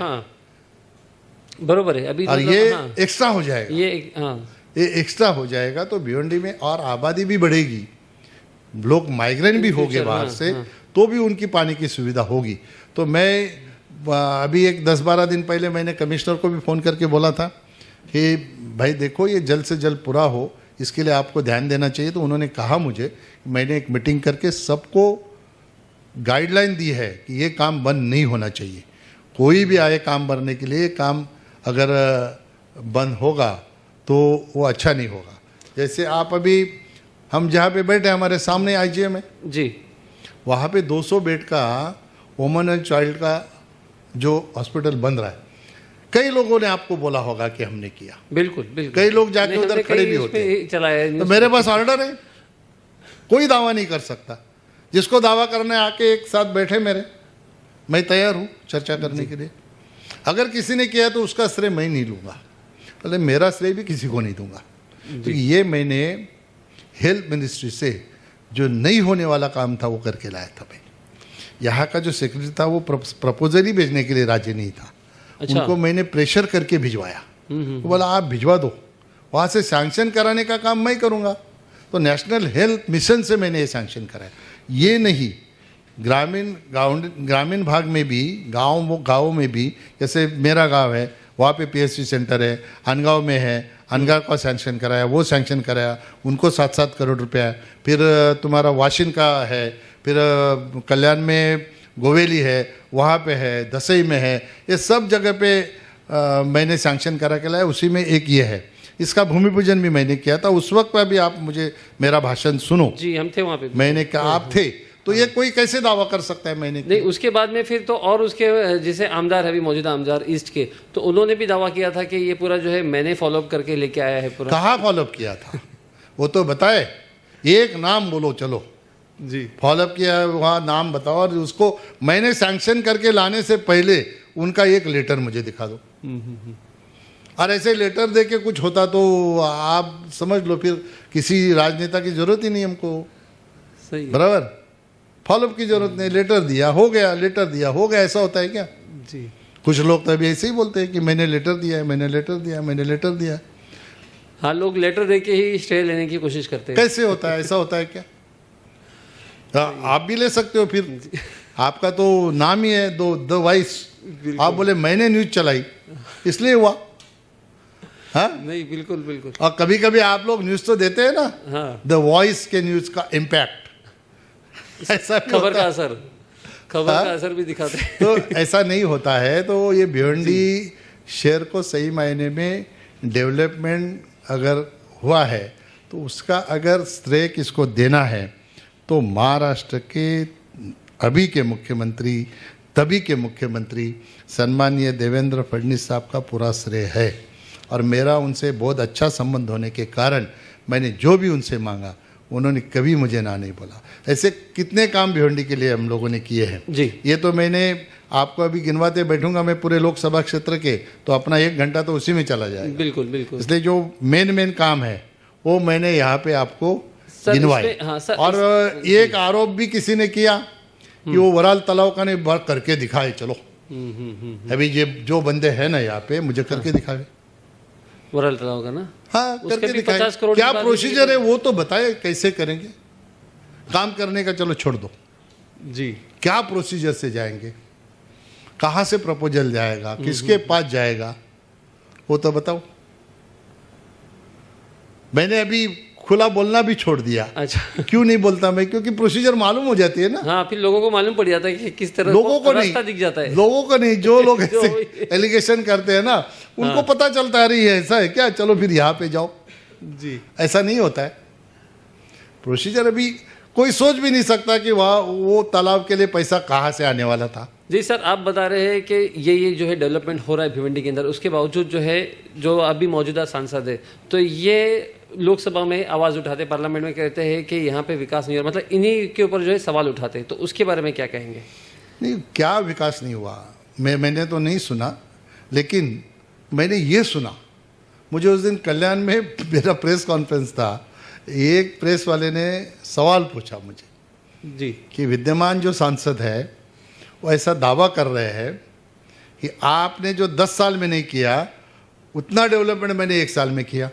बरोबर है। अभी और ये एक्स्ट्रा हो जाएगा, ये एक्स्ट्रा हो जाएगा तो भिवंडी में और आबादी भी बढ़ेगी, लोग माइग्रेंट भी होंगे बाहर से, तो भी उनकी पानी की सुविधा होगी। तो मैं अभी एक 10-12 दिन पहले मैंने कमिश्नर को भी फ़ोन करके बोला था कि भाई देखो ये जल्द से जल्द पूरा हो, इसके लिए आपको ध्यान देना चाहिए। तो उन्होंने कहा मुझे, मैंने एक मीटिंग करके सबको गाइडलाइन दी है कि ये काम बंद नहीं होना चाहिए। कोई भी आए काम भरने के लिए, काम अगर बंद होगा तो वो अच्छा नहीं होगा। जैसे आप अभी हम जहाँ पे बैठे हमारे सामने IGM है जी, वहाँ पे 200 बेड का वुमन एंड चाइल्ड का जो हॉस्पिटल बन रहा है। कई लोगों ने आपको बोला होगा कि हमने किया, बिल्कुल बिल्कुल। कई लोग जाके उधर खड़े भी होते हैं। तो मेरे पास ऑर्डर है, कोई दावा नहीं कर सकता। जिसको दावा करने आके एक साथ बैठे मेरे, मैं तैयार हूँ चर्चा करने के लिए। अगर किसी ने किया तो उसका श्रेय मैं नहीं लूँगा, पहले मेरा श्रेय भी किसी को नहीं दूंगा। तो ये मैंने हेल्थ मिनिस्ट्री से जो नहीं होने वाला काम था वो करके लाया था। मैं यहाँ का जो सेक्रेटरी था वो प्रपोजल ही भेजने के लिए राजी नहीं था। अच्छा। उनको मैंने प्रेशर करके भिजवाया, तो बोला आप भिजवा दो, वहाँ से सैंक्शन कराने का काम मैं करूँगा। तो नेशनल हेल्थ मिशन से मैंने ये सैंक्शन कराया। ये नहीं, ग्रामीण भाग में भी, गाँव में भी, जैसे मेरा गाँव है वहाँ पे PSC सेंटर है, अनगांव में है, अनगा का सैंक्शन कराया, वो सैंक्शन कराया, उनको 7-7 करोड़ रुपया। फिर तुम्हारा वाशिन का है, फिर कल्याण में गोवेली है, वहाँ पे है, दसई में है, ये सब जगह पे मैंने सैंक्शन करा के लाया। उसी में एक ये है, इसका भूमि पूजन भी मैंने किया था। उस वक्त पर भी आप मुझे मेरा भाषण सुनो, जी हम थे वहाँ पे। मैंने कहा आप थे, तो ये कोई कैसे दावा कर सकता है मैंने नहीं, उसके बाद में फिर तो और उसके जैसे आमदार है अभी मौजूदा आमदार ईस्ट के, तो उन्होंने भी दावा किया था कि ये पूरा जो है मैंने फॉलोअप करके लेके आया है पूरा। कहाँ फॉलोअप किया था वो तो बताए, एक नाम बोलो, चलो जी फॉलोअप किया वहाँ नाम बताओ, और उसको मैंने सैंक्शन करके लाने से पहले उनका एक लेटर मुझे दिखा दो। और ऐसे लेटर दे के कुछ होता तो आप समझ लो फिर किसी राजनेता की जरूरत ही नहीं हमको, सही है। बराबर। फॉलोअप की जरूरत नहीं, लेटर दिया हो गया, लेटर दिया हो गया, ऐसा होता है क्या? जी कुछ लोग तो अभी ऐसे ही बोलते हैं कि मैंने लेटर दिया है, मैंने लेटर दिया है, मैंने लेटर दिया है। हाँ, लोग लेटर दे के ही स्टे लेने की कोशिश करते हैं। कैसे होता है, ऐसा होता है क्या? आप भी ले सकते हो, फिर आपका तो नाम ही है द वॉइस। आप बोले मैंने न्यूज चलाई इसलिए हुआ। हाँ नहीं, बिल्कुल बिल्कुल। और कभी कभी आप लोग न्यूज तो देते हैं ना, हाँ, द वॉइस के न्यूज का इम्पैक्ट, ऐसा भी खबर होता का है। असर, खबर हाँ? का असर भी दिखाते हैं। तो ऐसा नहीं होता है। तो ये भिवंडी शहर को सही मायने में डेवलपमेंट अगर हुआ है तो उसका अगर श्रेय किसको देना है तो महाराष्ट्र के अभी के मुख्यमंत्री, तभी के मुख्यमंत्री सम्माननीय देवेंद्र फडणवीस साहब का पूरा श्रेय है। और मेरा उनसे बहुत अच्छा संबंध होने के कारण मैंने जो भी उनसे मांगा उन्होंने कभी मुझे ना नहीं बोला। ऐसे कितने काम भिवंडी के लिए हम लोगों ने किए हैं जी। ये तो मैंने आपको अभी गिनवाते बैठूंगा मैं पूरे लोकसभा क्षेत्र के, तो अपना 1 घंटा तो उसी में चला जाएगा। बिल्कुल बिल्कुल। इसलिए जो मेन काम है वो मैंने यहाँ पे आपको सर, गिनवाए। इसमें- हाँ, सर, और एक आरोप भी किसी ने किया कि वो वराल तालाब का ने बार करके दिखाए। चलो अभी ये जो बंदे हैं ना यहाँ पे मुझे करके दिखावे। वरल तालाब का ना, हाँ उसके करके भी दिखाए। 50 करोड़ क्या की बात प्रोसीजर है वो तो बताए, कैसे करेंगे काम करने का। चलो छोड़ दो, जी क्या प्रोसीजर से जाएंगे, कहाँ से प्रपोजल जाएगा, किसके पास जाएगा, वो तो बताओ। मैंने अभी खुला बोलना भी छोड़ दिया। अच्छा। क्यों नहीं बोलता मैं? क्योंकि प्रोसीजर मालूम हो जाती है ना। हाँ, फिर लोगों को मालूम पड़ जाता है कि किस तरह लोगों को नहीं, रास्ता दिख जाता है। लोगों को नहीं, जो लोग जो ऐसे एलिगेशन करते हैं ना उनको पता चलता है, रही है ऐसा है क्या, चलो फिर यहाँ पे जाओ। जी ऐसा नहीं होता है। प्रोसीजर अभी कोई सोच भी नहीं सकता कि वहाँ वो तालाब के लिए पैसा कहाँ से आने वाला था। जी सर, आप बता रहे हैं कि ये जो है डेवलपमेंट हो रहा है भिवंडी के अंदर, उसके बावजूद जो है जो अभी मौजूदा सांसद है तो ये लोकसभा में आवाज़ उठाते, पार्लियामेंट में कहते हैं कि यहाँ पे विकास नहीं हो रहा, मतलब इन्हीं के ऊपर जो है सवाल उठाते हैं, तो उसके बारे में क्या कहेंगे? नहीं, क्या विकास नहीं हुआ मैंने तो नहीं सुना, लेकिन मैंने ये सुना, मुझे उस दिन कल्याण में मेरा प्रेस कॉन्फ्रेंस था, एक प्रेस वाले ने सवाल पूछा मुझे जी कि विद्यमान जो सांसद है वो ऐसा दावा कर रहे हैं कि आपने जो 10 साल में नहीं किया उतना डेवलपमेंट मैंने 1 साल में किया।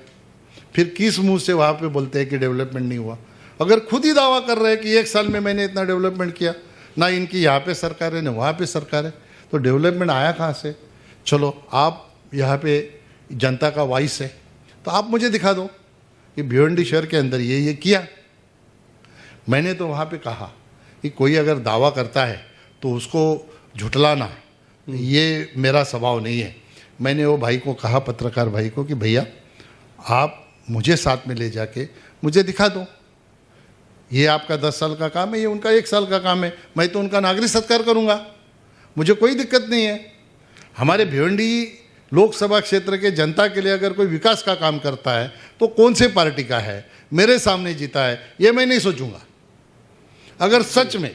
फिर किस मुंह से वहाँ पे बोलते हैं कि डेवलपमेंट नहीं हुआ? अगर खुद ही दावा कर रहे हैं कि 1 साल में मैंने इतना डेवलपमेंट किया, ना इनकी यहाँ पे सरकार है ना वहाँ पे सरकार है, तो डेवलपमेंट आया कहाँ से? चलो आप यहाँ पे जनता का वॉइस है तो आप मुझे दिखा दो कि भिवंडी शहर के अंदर ये किया। मैंने तो वहाँ पे कहा कि कोई अगर दावा करता है तो उसको झुठलाना ये मेरा स्वभाव नहीं है। मैंने वो भाई को कहा, पत्रकार भाई को, कि भैया आप मुझे साथ में ले जाके मुझे दिखा दो, ये आपका 10 साल का काम है, ये उनका 1 साल का काम है, मैं तो उनका नागरिक सत्कार करूँगा, मुझे कोई दिक्कत नहीं है। हमारे भिवंडी लोकसभा क्षेत्र के जनता के लिए अगर कोई विकास का काम करता है तो कौन से पार्टी का है, मेरे सामने जीता है, ये मैं नहीं सोचूंगा। अगर सच में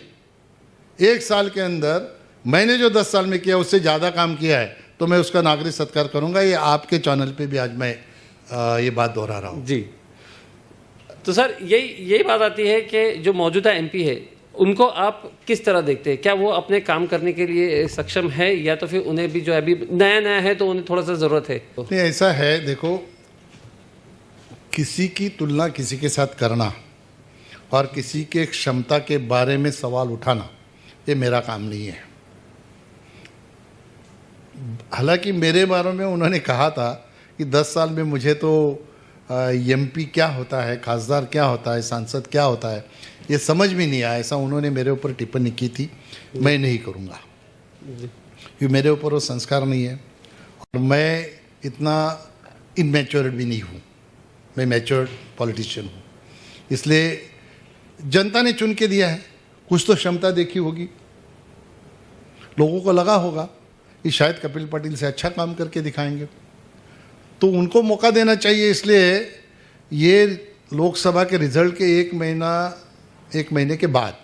1 साल के अंदर मैंने जो 10 साल में किया उससे ज़्यादा काम किया है तो मैं उसका नागरिक सत्कार करूंगा। ये आपके चैनल पे भी आज मैं ये बात दोहरा रहा हूँ। जी, तो सर यही बात आती है कि जो मौजूदा एमपी है उनको आप किस तरह देखते हैं? क्या वो अपने काम करने के लिए सक्षम है या तो फिर उन्हें भी जो है अभी नया है तो उन्हें थोड़ा सा ज़रूरत है? नहीं, ऐसा है, देखो, किसी की तुलना किसी के साथ करना और किसी के क्षमता के बारे में सवाल उठाना ये मेरा काम नहीं है। हालांकि मेरे बारे में उन्होंने कहा था कि 10 साल में मुझे तो एमपी क्या होता है, खासदार क्या होता है, सांसद क्या होता है, ये समझ में नहीं आया। ऐसा उन्होंने मेरे ऊपर टिप्पणी की थी। मैं नहीं करूँगा क्योंकि मेरे ऊपर वो संस्कार नहीं है और मैं इतना इनमेच्योर्ड भी नहीं हूँ। मैं मैच्योर्ड पॉलिटिशियन हूँ। इसलिए जनता ने चुन के दिया है, कुछ तो क्षमता देखी होगी, लोगों को लगा होगा कि शायद कपिल पाटिल से अच्छा काम करके दिखाएंगे, तो उनको मौका देना चाहिए। इसलिए ये लोकसभा के रिजल्ट के एक महीने के बाद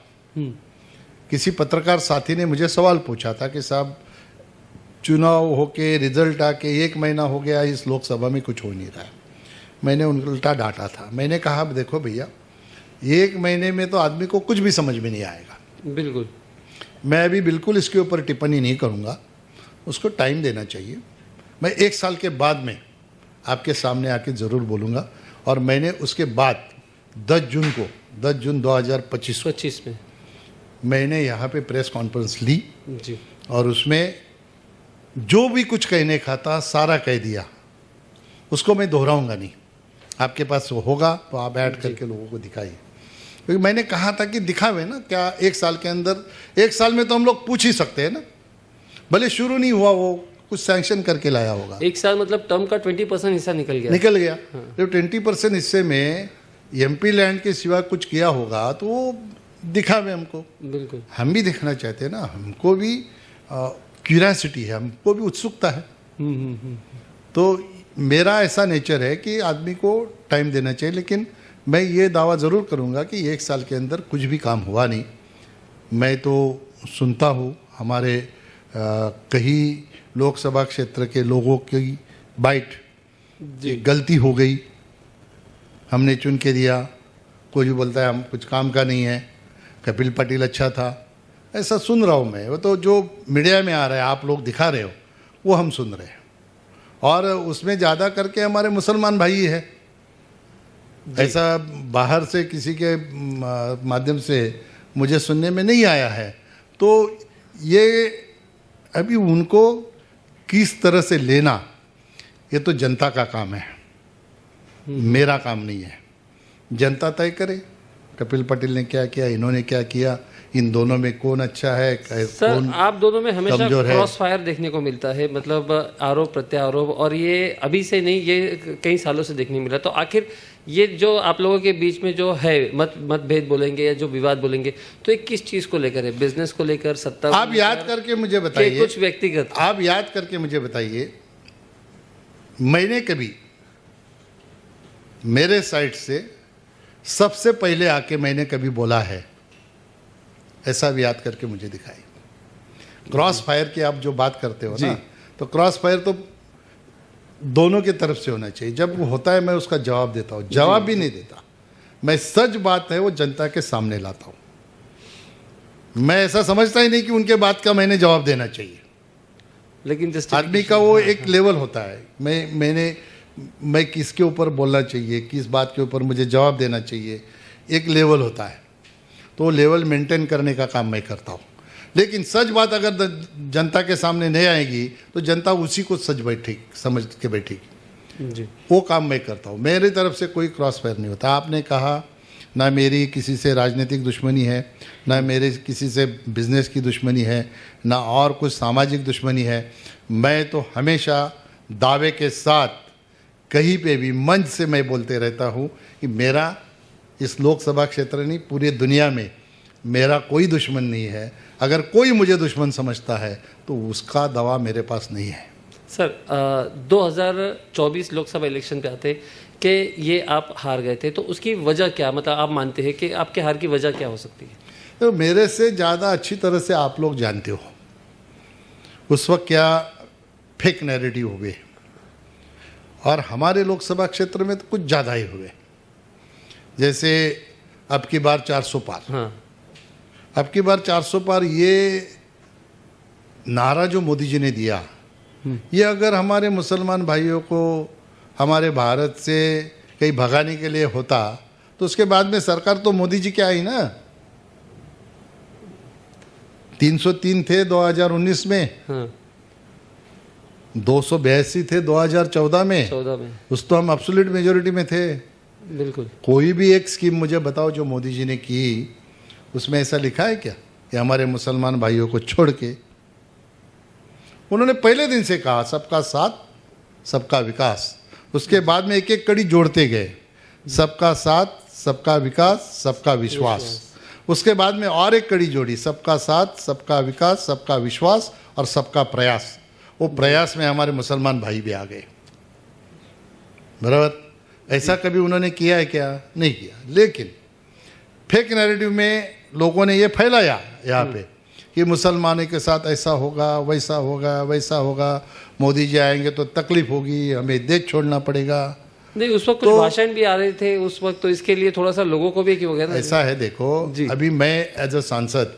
किसी पत्रकार साथी ने मुझे सवाल पूछा था कि साहब चुनाव होके रिजल्ट आके 1 महीना हो गया, इस लोकसभा में कुछ हो नहीं रहा है। मैंने उनको उल्टा डांटा था। मैंने कहा देखो भैया, 1 महीने में तो आदमी को कुछ भी समझ में नहीं आएगा। बिल्कुल, मैं अभी बिल्कुल इसके ऊपर टिप्पणी नहीं करूँगा, उसको टाइम देना चाहिए। मैं 1 साल के बाद में आपके सामने आके ज़रूर बोलूँगा। और मैंने उसके बाद 10 जून 2025 में मैंने यहाँ पे प्रेस कॉन्फ्रेंस ली जी, और उसमें जो भी कुछ कहने का था सारा कह दिया। उसको मैं दोहराऊंगा नहीं। आपके पास वो होगा तो आप ऐड करके लोगों को दिखाइए, क्योंकि मैंने कहा था कि दिखावे ना क्या 1 साल के अंदर। 1 साल में तो हम लोग पूछ ही सकते हैं ना, भले शुरू नहीं हुआ, वो कुछ सैंक्शन करके लाया होगा। 1 साल मतलब टर्म का 20% हिस्सा निकल गया। जब 20% हिस्से में एमपी लैंड के सिवा कुछ किया होगा तो वो दिखावे हमको। बिल्कुल, हम भी देखना चाहते हैं ना, हमको भी क्यूरियोसिटी है, हमको भी उत्सुकता है। तो मेरा ऐसा नेचर है कि आदमी को टाइम देना चाहिए। लेकिन मैं ये दावा ज़रूर करूँगा कि 1 साल के अंदर कुछ भी काम हुआ नहीं। मैं तो सुनता हूँ हमारे कई लोकसभा क्षेत्र के लोगों की बाइट, गलती हो गई, हमने चुन के दिया। कोई भी बोलता है हम कुछ काम का नहीं है, कपिल पाटिल अच्छा था, ऐसा सुन रहा हूँ मैं। वो तो जो मीडिया में आ रहा है, आप लोग दिखा रहे हो, वो हम सुन रहे हैं। और उसमें ज़्यादा करके हमारे मुसलमान भाई है। ऐसा बाहर से किसी के माध्यम से मुझे सुनने में नहीं आया है। तो ये अभी उनको किस तरह से लेना, ये तो जनता का काम है, मेरा काम नहीं है। जनता तय करे कपिल पाटिल ने क्या किया, इन्होंने क्या किया, इन दोनों में कौन अच्छा है, सर कौन आप दोनों में हमेशा कमजोर है। क्रॉस फायर देखने को मिलता है, मतलब आरोप प्रत्यारोप, और ये अभी से नहीं, ये कई सालों से देखने मिला। तो आखिर ये जो आप लोगों के बीच में जो है मतभेद बोलेंगे या जो विवाद बोलेंगे, तो ये किस चीज को लेकर है? बिजनेस को लेकर, सत्ता को आप याद लेकर, करके मुझे कि बताइए, कुछ व्यक्तिगत? आप याद करके मुझे बताइए, मैंने कभी मेरे साइड से सबसे पहले आके मैंने कभी बोला है, ऐसा भी याद करके मुझे दिखाई। क्रॉस फायर की आप जो बात करते हो ना, तो क्रॉस फायर तो दोनों की तरफ से होना चाहिए। जब वो होता है मैं उसका जवाब देता हूँ, जवाब भी नहीं देता, मैं सच बात है वो जनता के सामने लाता हूँ। मैं ऐसा समझता ही नहीं कि उनके बात का मैंने जवाब देना चाहिए। लेकिन आदमी का वो एक लेवल होता है, मैं किसके ऊपर बोलना चाहिए, किस बात के ऊपर मुझे जवाब देना चाहिए, एक लेवल होता है। तो वो लेवल मेंटेन करने का काम मैं करता हूँ। लेकिन सच बात अगर जनता के सामने नहीं आएगी तो जनता उसी को सच समझ के बैठेगी। जी, वो काम मैं करता हूँ। मेरी तरफ से कोई क्रॉस फायर नहीं होता। आपने कहा ना मेरी किसी से राजनीतिक दुश्मनी है, ना मेरे किसी से बिजनेस की दुश्मनी है, ना और कुछ सामाजिक दुश्मनी है। मैं तो हमेशा दावे के साथ कहीं पे भी मंच से मैं बोलते रहता हूँ कि मेरा इस लोकसभा क्षेत्र नहीं, पूरी दुनिया में मेरा कोई दुश्मन नहीं है। अगर कोई मुझे दुश्मन समझता है तो उसका दवा मेरे पास नहीं है। सर 2024 लोकसभा इलेक्शन पे आते कि ये आप हार गए थे, तो उसकी वजह क्या, मतलब आप मानते हैं कि आपके हार की वजह क्या हो सकती है? तो मेरे से ज़्यादा अच्छी तरह से आप लोग जानते हो उस वक्त क्या फेक नैरेटिव हुए, और हमारे लोकसभा क्षेत्र में तो कुछ ज़्यादा ही हुए। जैसे अब की बार 400 पार, हाँ, अब की बार 400 पार, ये नारा जो मोदी जी ने दिया, ये अगर हमारे मुसलमान भाइयों को हमारे भारत से कहीं भगाने के लिए होता तो उसके बाद में सरकार तो मोदी जी की आई ना। 303 थे 2019 में, हाँ, 282 थे 2014 में, 14 में। उस तो हम एब्सोल्यूट मेजोरिटी में थे। बिल्कुल। कोई भी एक स्कीम मुझे बताओ जो मोदी जी ने की, उसमें ऐसा लिखा है क्या कि हमारे मुसलमान भाइयों को छोड़ के? उन्होंने पहले दिन से कहा सबका साथ सबका विकास, उसके बाद में एक एक कड़ी जोड़ते गए, सबका साथ सबका विकास सबका विश्वास। उसके बाद में और एक कड़ी जोड़ी, सबका साथ सबका विकास सबका विश्वास और सबका प्रयास। वो प्रयास में हमारे मुसलमान भाई भी आ गए। बराबर, ऐसा कभी उन्होंने किया है क्या? नहीं किया। लेकिन फेक नैरेटिव में लोगों ने ये फैलाया यहाँ पे कि मुसलमानों के साथ ऐसा होगा वैसा होगा वैसा होगा, मोदी जी आएंगे तो तकलीफ होगी, हमें देश छोड़ना पड़ेगा। नहीं, उस वक्त कुछ भाषण भी आ रहे थे उस वक्त, तो इसके लिए थोड़ा सा लोगों को भी हो गया ना। ऐसा है, देखो अभी मैं एज अ सांसद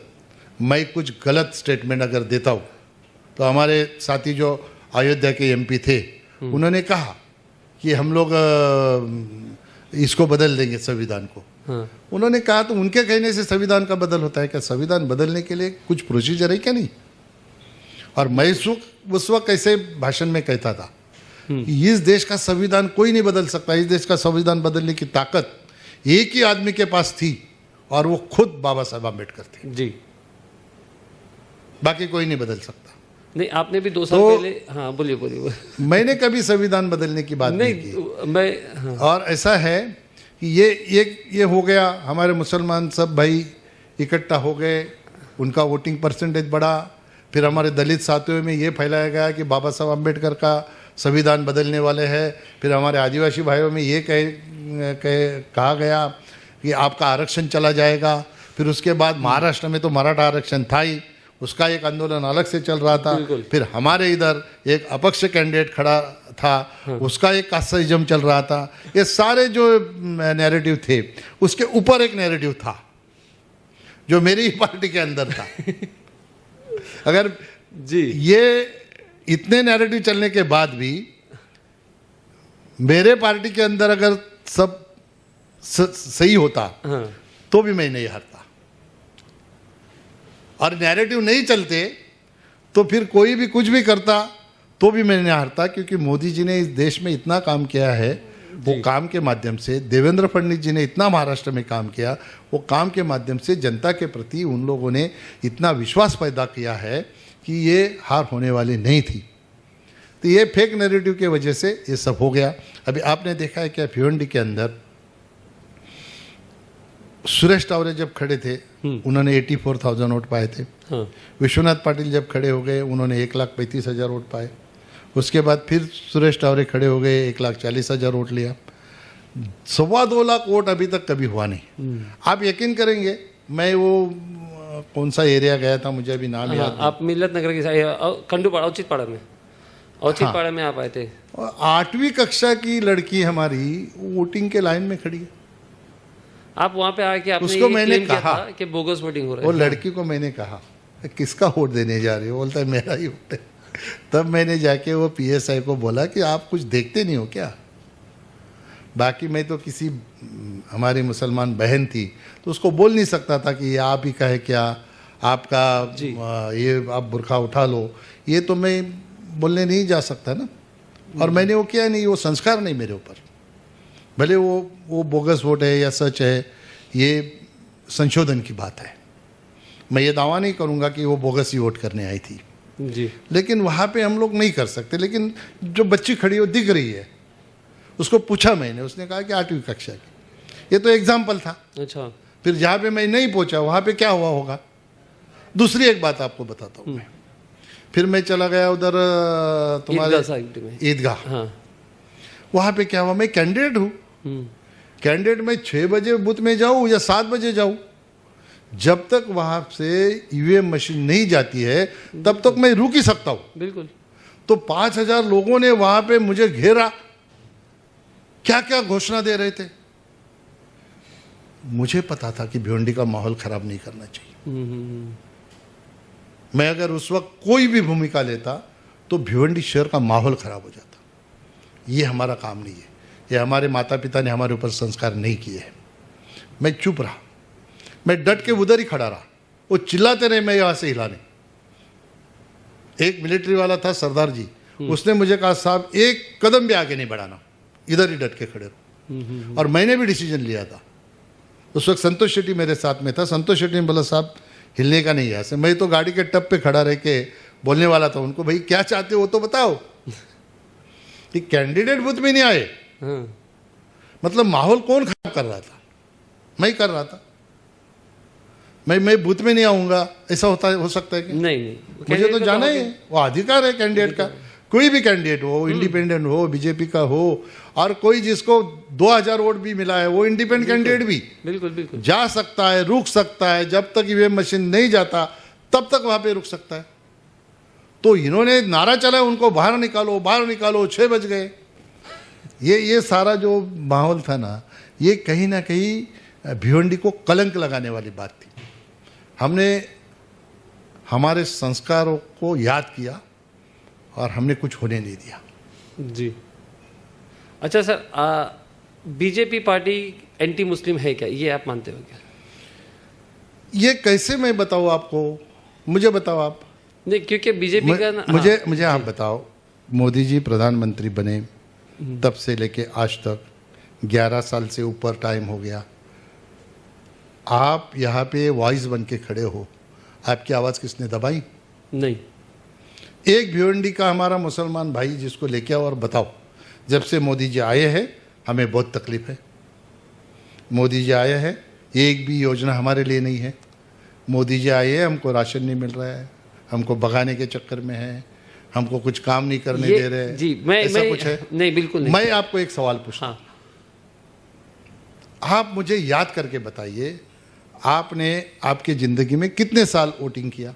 मैं कुछ गलत स्टेटमेंट अगर देता हूँ तो हमारे साथी जो अयोध्या के एमपी थे उन्होंने कहा कि हम लोग इसको बदल देंगे संविधान को। हाँ। उन्होंने कहा तो उनके कहने से संविधान का बदल होता है क्या? संविधान बदलने के लिए कुछ प्रोसीजर है क्या? नहीं। और मैं उस वक्त कैसे भाषण में कहता था कि इस देश का संविधान कोई नहीं बदल सकता, इस देश का संविधान बदलने की ताकत एक ही आदमी के पास थी और वो खुद बाबा साहब आम्बेडकर थे जी। बाकी कोई नहीं बदल सकता। नहीं, आपने भी 2 साल पहले, हाँ बोलिए बोलिए। मैंने कभी संविधान बदलने की बात नहीं की। मैं और ऐसा है कि ये हो गया, हमारे मुसलमान सब भाई इकट्ठा हो गए, उनका वोटिंग परसेंटेज बढ़ा। फिर हमारे दलित साथियों में ये फैलाया गया कि बाबा साहब अम्बेडकर का संविधान बदलने वाले हैं। फिर हमारे आदिवासी भाइयों में ये कहा गया कि आपका आरक्षण चला जाएगा। फिर उसके बाद महाराष्ट्र में तो मराठा आरक्षण था ही, उसका एक आंदोलन अलग से चल रहा था। फिर हमारे इधर एक अपक्ष कैंडिडेट खड़ा था, उसका एक कास्टिज्म चल रहा था। ये सारे जो नैरेटिव थे उसके ऊपर एक नैरेटिव था जो मेरी ही पार्टी के अंदर था। अगर जी ये इतने नैरेटिव चलने के बाद भी मेरे पार्टी के अंदर अगर सब सही होता हाँ। तो भी मैं नहीं हारता। और नैरेटिव नहीं चलते तो फिर कोई भी कुछ भी करता तो भी मैं नहीं हारता, क्योंकि मोदी जी ने इस देश में इतना काम किया है। वो काम के माध्यम से, देवेंद्र फडणवीस जी ने इतना महाराष्ट्र में काम किया, वो काम के माध्यम से जनता के प्रति उन लोगों ने इतना विश्वास पैदा किया है कि ये हार होने वाली नहीं थी। तो ये फेक नैरेटिव के वजह से ये सब हो गया। अभी आपने देखा है क्या, भिवंडी के अंदर सुरेश टावरे जब खड़े थे उन्होंने 84,000 वोट पाए थे। हाँ। विश्वनाथ पाटिल जब खड़े हो गए उन्होंने 1,35,000 वोट पाए। उसके बाद फिर सुरेश टावरे खड़े हो गए, 1,40,000 वोट लिया। 2.25 लाख वोट अभी तक कभी हुआ नहीं। आप यकीन करेंगे, मैं वो कौन सा एरिया गया था, मुझे अभी नाम याद नहीं। आप मिल्लत नगर की साइड, खंडूपाड़ा, औचितपाड़ा में, औचितपाड़ा में आप आए थे। और 8वीं कक्षा की लड़की हमारी वोटिंग के लाइन में खड़ी है। आप वहाँ पे आके आपने उसको ये मैंने claim किया कहा था कि बोगस वोटिंग हो रहा वो है। लड़की को मैंने कहा किसका वोट देने जा रही हो? बोलता है मेरा ही वोट है। तब मैंने जाके वो पीएसआई को बोला कि आप कुछ देखते नहीं हो क्या? बाकी मैं तो किसी हमारी मुसलमान बहन थी तो उसको बोल नहीं सकता था कि ये आप ही का है क्या, आपका ये आप बुर्खा उठा लो, ये तो मैं बोलने नहीं जा सकता ना। और मैंने वो किया नहीं, वो संस्कार नहीं मेरे ऊपर। भले वो बोगस वोट है या सच है, ये संशोधन की बात है। मैं ये दावा नहीं करूँगा कि वो बोगस ही वोट करने आई थी जी। लेकिन वहाँ पे हम लोग नहीं कर सकते। लेकिन जो बच्ची खड़ी हो दिख रही है, उसको पूछा मैंने, उसने कहा कि 8वीं कक्षा की। ये तो एग्जाम्पल था। अच्छा। फिर जहाँ पे मैं नहीं पहुँचा वहाँ पे क्या हुआ होगा। दूसरी एक बात आपको बताता हूँ मैं। फिर मैं चला गया उधर तुम्हारे ईदगाह। हाँ। वहाँ पे क्या हुआ, मैं कैंडिडेट हूँ, कैंडिडेट मैं 6 बजे बूथ में जाऊँ या 7 बजे जाऊँ, जब तक वहाँ से ईवीएम मशीन नहीं जाती है तब तक मैं रुक ही सकता हूँ। बिल्कुल। तो 5,000 लोगों ने वहाँ पे मुझे घेरा, क्या क्या घोषणा दे रहे थे। मुझे पता था कि भिवंडी का माहौल खराब नहीं करना चाहिए। मैं अगर उस वक्त कोई भी भूमिका लेता तो भिवंडी शहर का माहौल खराब हो जाता। ये हमारा काम नहीं है, ये हमारे माता पिता ने हमारे ऊपर संस्कार नहीं किए हैं। मैं चुप रहा, मैं डट के उधर ही खड़ा रहा। वो चिल्लाते रहे, मैं यहाँ से हिला नहीं। एक मिलिट्री वाला था सरदार जी, उसने मुझे कहा साहब एक कदम भी आगे नहीं बढ़ाना, इधर ही डट के खड़े रहो। और मैंने भी डिसीजन लिया था। उस वक्त संतोष शेट्टी मेरे साथ में था। संतोष शेट्टी ने बोला साहब हिलने का नहीं है ऐसे। मैं तो गाड़ी के टप पे खड़ा रह के बोलने वाला था उनको, भाई क्या चाहते हो तो बताओ। कि कैंडिडेट बूथ में नहीं आए, मतलब माहौल कौन खराब कर रहा था? मैं ही कर रहा था। मैं बूथ में नहीं आऊंगा ऐसा हो सकता है कि नहीं मुझे तो जाना ही है, वो अधिकार है कैंडिडेट का। कोई भी कैंडिडेट हो, इंडिपेंडेंट हो, बीजेपी का हो, और कोई जिसको 2000 वोट भी मिला है वो इंडिपेंडेंट कैंडिडेट भी बिल्कुल जा सकता है, रुक सकता है। जब तक ईवीएम मशीन नहीं जाता तब तक वहां पे रुक सकता है। तो इन्होंने नारा चला उनको बाहर निकालो, 6 बज गए। ये सारा जो माहौल था ना, ये कहीं ना कहीं भिवंडी को कलंक लगाने वाली बात थी। हमने हमारे संस्कारों को याद किया और हमने कुछ होने नहीं दिया। जी अच्छा sir, BJP party anti Muslim है क्या, ये आप मानते हो क्या? ये कैसे मैं बताऊं आपको, मुझे बताओ आप। नहीं, क्योंकि बीजेपी का ना, मुझे आप बताओ, मोदी जी प्रधानमंत्री बने तब से लेके आज तक 11 साल से ऊपर टाइम हो गया। आप यहाँ पे वॉइस बन के खड़े हो, आपकी आवाज़ किसने दबाई? नहीं। एक भिवंडी का हमारा मुसलमान भाई जिसको लेके आओ और बताओ, जब से मोदी जी आए हैं हमें बहुत तकलीफ है। मोदी जी आए हैं, एक भी योजना हमारे लिए नहीं है। मोदी जी आए हैं, हमको राशन नहीं मिल रहा है, हमको भगाने के चक्कर में है, हमको कुछ काम नहीं करने दे रहे। जी मैं कुछ है? नहीं, बिल्कुल नहीं। मैं आपको एक सवाल पूछता हूं। हाँ। आप मुझे याद करके बताइए, आपने आपकी जिंदगी में कितने साल वोटिंग किया?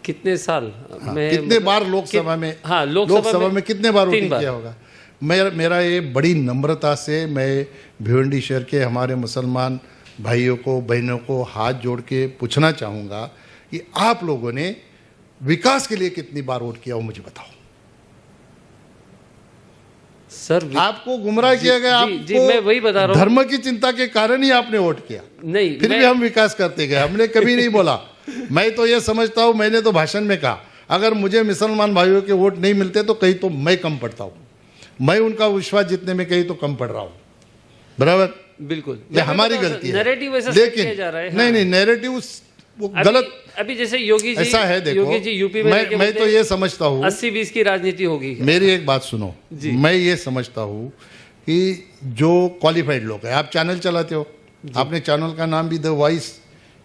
कितने साल? हाँ, मैं कितने बार लोकसभा में? हाँ, लोकसभा में कितने बार वोटिंग 3 बार किया होगा? मेरा ये बड़ी नम्रता से मैं भिवंडी शहर के हमारे मुसलमान भाइयों को, बहनों को हाथ जोड़ के पूछना चाहूँगा कि आप लोगों ने विकास के लिए कितनी बार वोट किया, वो मुझे बताओ। सर आपको गुमराह किया गया, जी मैं वही बता रहा हूँ। धर्म की चिंता के कारण ही आपने वोट किया। नहीं, फिर भी हम विकास करते गए, हमने कभी नहीं बोला। मैं तो ये समझता हूँ, मैंने तो भाषण में कहा, अगर मुझे मुसलमान भाइयों के वोट नहीं मिलते तो कहीं तो मैं कम पड़ता हूँ। मैं उनका विश्वास जितने में कहीं तो कम पड़ रहा हूँ। बराबर, बिल्कुल ये हमारी गलती है। नैरेटिव ऐसा लेकिन जा रहा है। नहीं, नैरेटिव वो गलत। अभी जैसे योगी जी, ऐसा है, देखो, योगी जी यूपी में मैं तो ये समझता हूँ 80-20 की राजनीति होगी। मेरी एक बात सुनो, मैं ये समझता हूँ कि जो क्वालिफाइड लोग हैं, आप चैनल चलाते हो, आपने चैनल का नाम भी द वॉइस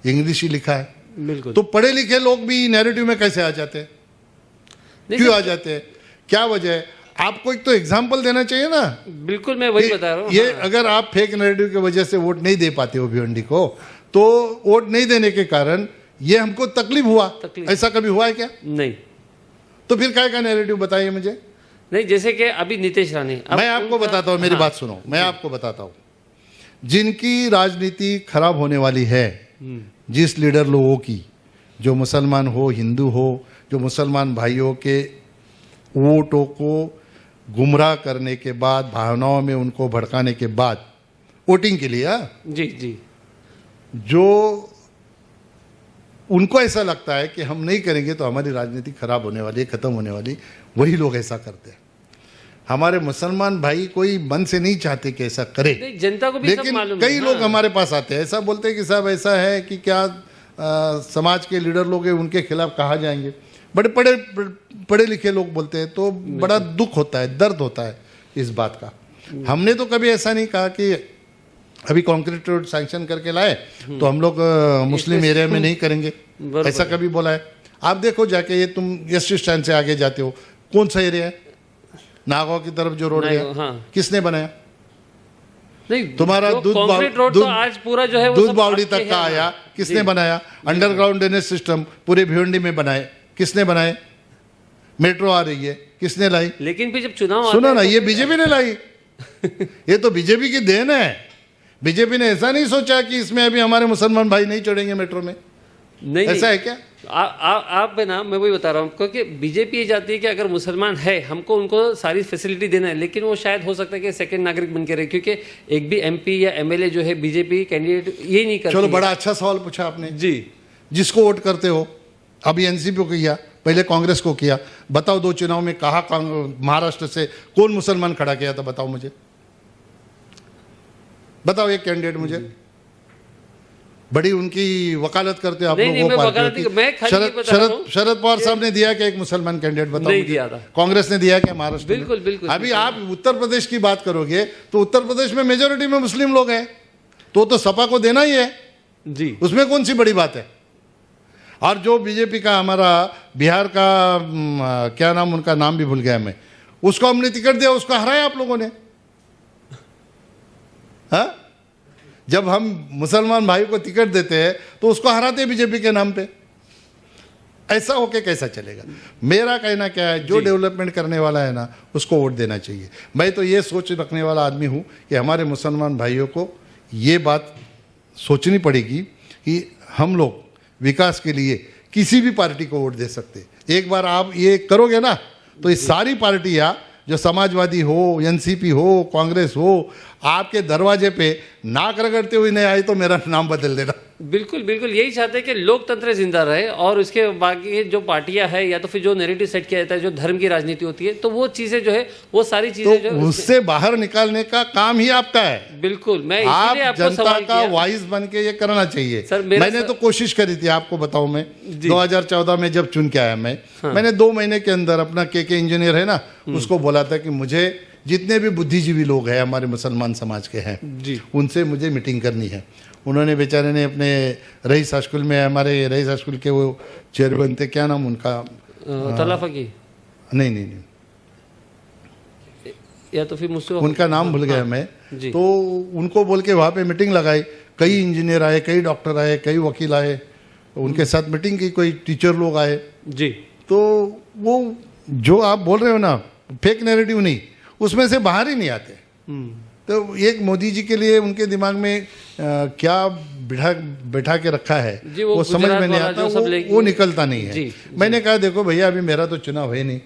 इंग्लिश ही लिखा है, बिल्कुल। तो पढ़े लिखे लोग भी नैरेटिव में कैसे आ जाते हैं? क्यों आ जाते हैं? क्या वजह है? आपको एक तो एग्जाम्पल देना चाहिए ना। बिल्कुल, मैं वही बता रहा हूँ। ये अगर आप फेक नैरेटिव की वजह से वोट नहीं दे पाते हो भिवंडी को, तो वोट नहीं देने के कारण ये हमको तकलीफ हुआ। ऐसा कभी हुआ है क्या? नहीं। तो फिर क्या नैरेटिव बताइए मुझे। नहीं, जैसे कि अभी नीतीश राणे, मैं आपको बताता हूँ, मेरी बात सुनो, मैं आपको बताता हूँ, जिनकी राजनीति खराब होने वाली है, जिस लीडर लोगों की, जो मुसलमान हो, हिंदू हो, जो मुसलमान भाइयों के वोटों को गुमराह करने के बाद, भावनाओं में उनको भड़काने के बाद वोटिंग के लिए, जी जो उनको ऐसा लगता है कि हम नहीं करेंगे तो हमारी राजनीति खराब होने वाली है, खत्म होने वाली, वही लोग ऐसा करते हैं। हमारे मुसलमान भाई कोई मन से नहीं चाहते कि ऐसा करे, जनता को भी सब लेकिन मालूम कई है। लोग हमारे पास आते हैं, ऐसा बोलते हैं कि साहब ऐसा है कि क्या समाज के लीडर लोग हैं, उनके खिलाफ कहा जाएंगे। बड़े पढ़े लिखे लोग बोलते हैं, तो बड़ा दुख होता है, दर्द होता है इस बात का। हमने तो कभी ऐसा नहीं कहा कि अभी कंक्रीट रोड सैंक्शन करके लाए तो हम लोग मुस्लिम एरिया में नहीं करेंगे, ऐसा कभी बोला है? आप देखो जाके, ये तुम यश स्टैंड से आगे जाते हो, कौन सा एरिया है? नागांव की तरफ जो रोड है, हाँ। किसने बनाया? नहीं, तुम्हारा रोड तो आज पूरा जो है वो दूध सब बावड़ी आपके तक का है। आया, किसने बनाया? अंडरग्राउंड ड्रेनेज सिस्टम पूरे भिवंडी में बनाए, किसने बनाए? मेट्रो आ रही है, किसने लाई? लेकिन फिर जब चुनाव सुनो आता ना, है ये बीजेपी ने लाई। ये तो बीजेपी की देन है। बीजेपी ने ऐसा नहीं सोचा कि इसमें अभी हमारे मुसलमान भाई नहीं चढ़ेंगे मेट्रो में। नहीं, ऐसा है क्या? आप ना, मैं वही बता रहा हूँ आपको कि बीजेपी ये चाहती है कि अगर मुसलमान है, हमको उनको सारी फैसिलिटी देना है, लेकिन वो शायद हो सकता है कि सेकंड नागरिक बन के रहे, क्योंकि एक भी एमपी या एमएलए जो है बीजेपी कैंडिडेट ये नहीं करती। चलो, बड़ा अच्छा सवाल पूछा आपने जी। जिसको वोट करते हो, अभी एनसीपी को किया, पहले कांग्रेस को किया। बताओ 2 चुनाव में कहा महाराष्ट्र से कौन मुसलमान खड़ा किया था, बताओ मुझे, बताओ एक कैंडिडेट मुझे। बड़ी उनकी वकालत करते हो आप लोग वो पार्टियों की। शरद पवार साहब ने दिया क्या एक मुसलमान कैंडिडेट, बताओ? नहीं दिया था। कांग्रेस ने दिया क्या महाराष्ट्र में? बिल्कुल बिल्कुल। अभी आप उत्तर प्रदेश की बात करोगे तो उत्तर प्रदेश में मेजोरिटी में मुस्लिम लोग हैं, तो सपा को देना ही है जी, उसमें कौन सी बड़ी बात है। और जो बीजेपी का हमारा बिहार का क्या नाम, उनका नाम भी भूल गया मैं, उसको हमने टिकट दिया, उसको हराया आप लोगों ने। हाँ, जब हम मुसलमान भाई को टिकट देते हैं तो उसको हराते हैं बीजेपी के नाम पे। ऐसा होके कैसा चलेगा? मेरा कहना क्या है, जो डेवलपमेंट करने वाला है ना उसको वोट देना चाहिए। मैं तो ये सोच रखने वाला आदमी हूँ कि हमारे मुसलमान भाइयों को ये बात सोचनी पड़ेगी कि हम लोग विकास के लिए किसी भी पार्टी को वोट दे सकते। एक बार आप ये करोगे ना तो ये सारी पार्टियाँ, जो समाजवादी हो, एनसीपी हो, कांग्रेस हो, आपके दरवाजे पे नाक रगड़ते हुए नहीं आए तो मेरा नाम बदल देना। बिल्कुल बिल्कुल, यही चाहते हैं कि लोकतंत्र जिंदा रहे और उसके बाकी जो पार्टियां है या तो फिर जो नैरेटिव सेट किया जाता है, जो धर्म की राजनीति होती है, तो वो चीजें जो है, वो सारी चीजें तो जो उससे बाहर निकालने का काम ही आपका है। बिल्कुल, मैं आप इसीलिए आपको जनता सवाल का किया। वॉइस बन के ये करना चाहिए। सर, मेरा मैंने तो कोशिश करी थी, आपको बताऊं मैं 2014 में जब चुन के आया हाँ। मैंने 2 महीने के अंदर अपना के इंजीनियर है ना, उसको बोला था कि मुझे जितने भी बुद्धिजीवी लोग हैं हमारे मुसलमान समाज के हैं जी, उनसे मुझे मीटिंग करनी है। उन्होंने बेचारे ने अपने रईस स्कूल में, हमारे रईस स्कूल के वो चेयरमैन थे, क्या नाम उनका, तलाफा की नहीं, या तो फिर मुझसे उनका नाम भूल गया मैं। जी। तो उनको बोल के वहाँ पे मीटिंग लगाई, कई इंजीनियर आए, कई डॉक्टर आए, कई वकील आए, उनके साथ मीटिंग की, कोई टीचर लोग आए। जी, तो वो जो आप बोल रहे हो ना, फेक नैरेटिव नहीं, उसमें से बाहर ही नहीं आते। तो एक मोदी जी के लिए उनके दिमाग में क्या बैठा के रखा है जी, वो समझ में नहीं आता, वो निकलता नहीं है। जी, मैंने कहा देखो भैया, अभी मेरा तो चुनाव है नहीं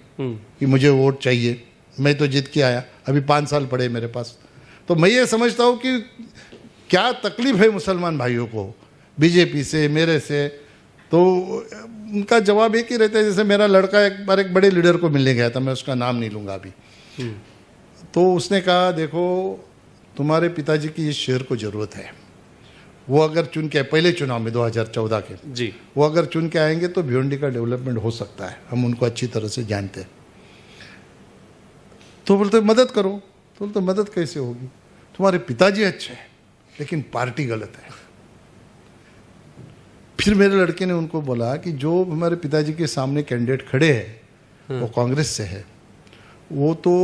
कि मुझे वोट चाहिए, मैं तो जीत के आया, अभी 5 साल पड़े मेरे पास। तो मैं ये समझता हूँ कि क्या तकलीफ है मुसलमान भाइयों को बीजेपी से, मेरे से। तो उनका जवाब एक ही रहता है, जैसे मेरा लड़का एक बार एक बड़े लीडर को मिलने गया था, मैं उसका नाम नहीं लूँगा अभी, तो उसने कहा देखो तुम्हारे पिताजी की इस शहर को ज़रूरत है, वो अगर चुन के, पहले चुनाव में 2014 के जी, वो अगर चुन के आएंगे तो भिवंडी का डेवलपमेंट हो सकता है, हम उनको अच्छी तरह से जानते हैं। तो बोलते मदद करो, तो बोलते मदद कैसे होगी, तुम्हारे पिताजी अच्छे हैं लेकिन पार्टी गलत है। फिर मेरे लड़के ने उनको बोला कि जो हमारे पिताजी के सामने कैंडिडेट खड़े हैं वो कांग्रेस से है, वो तो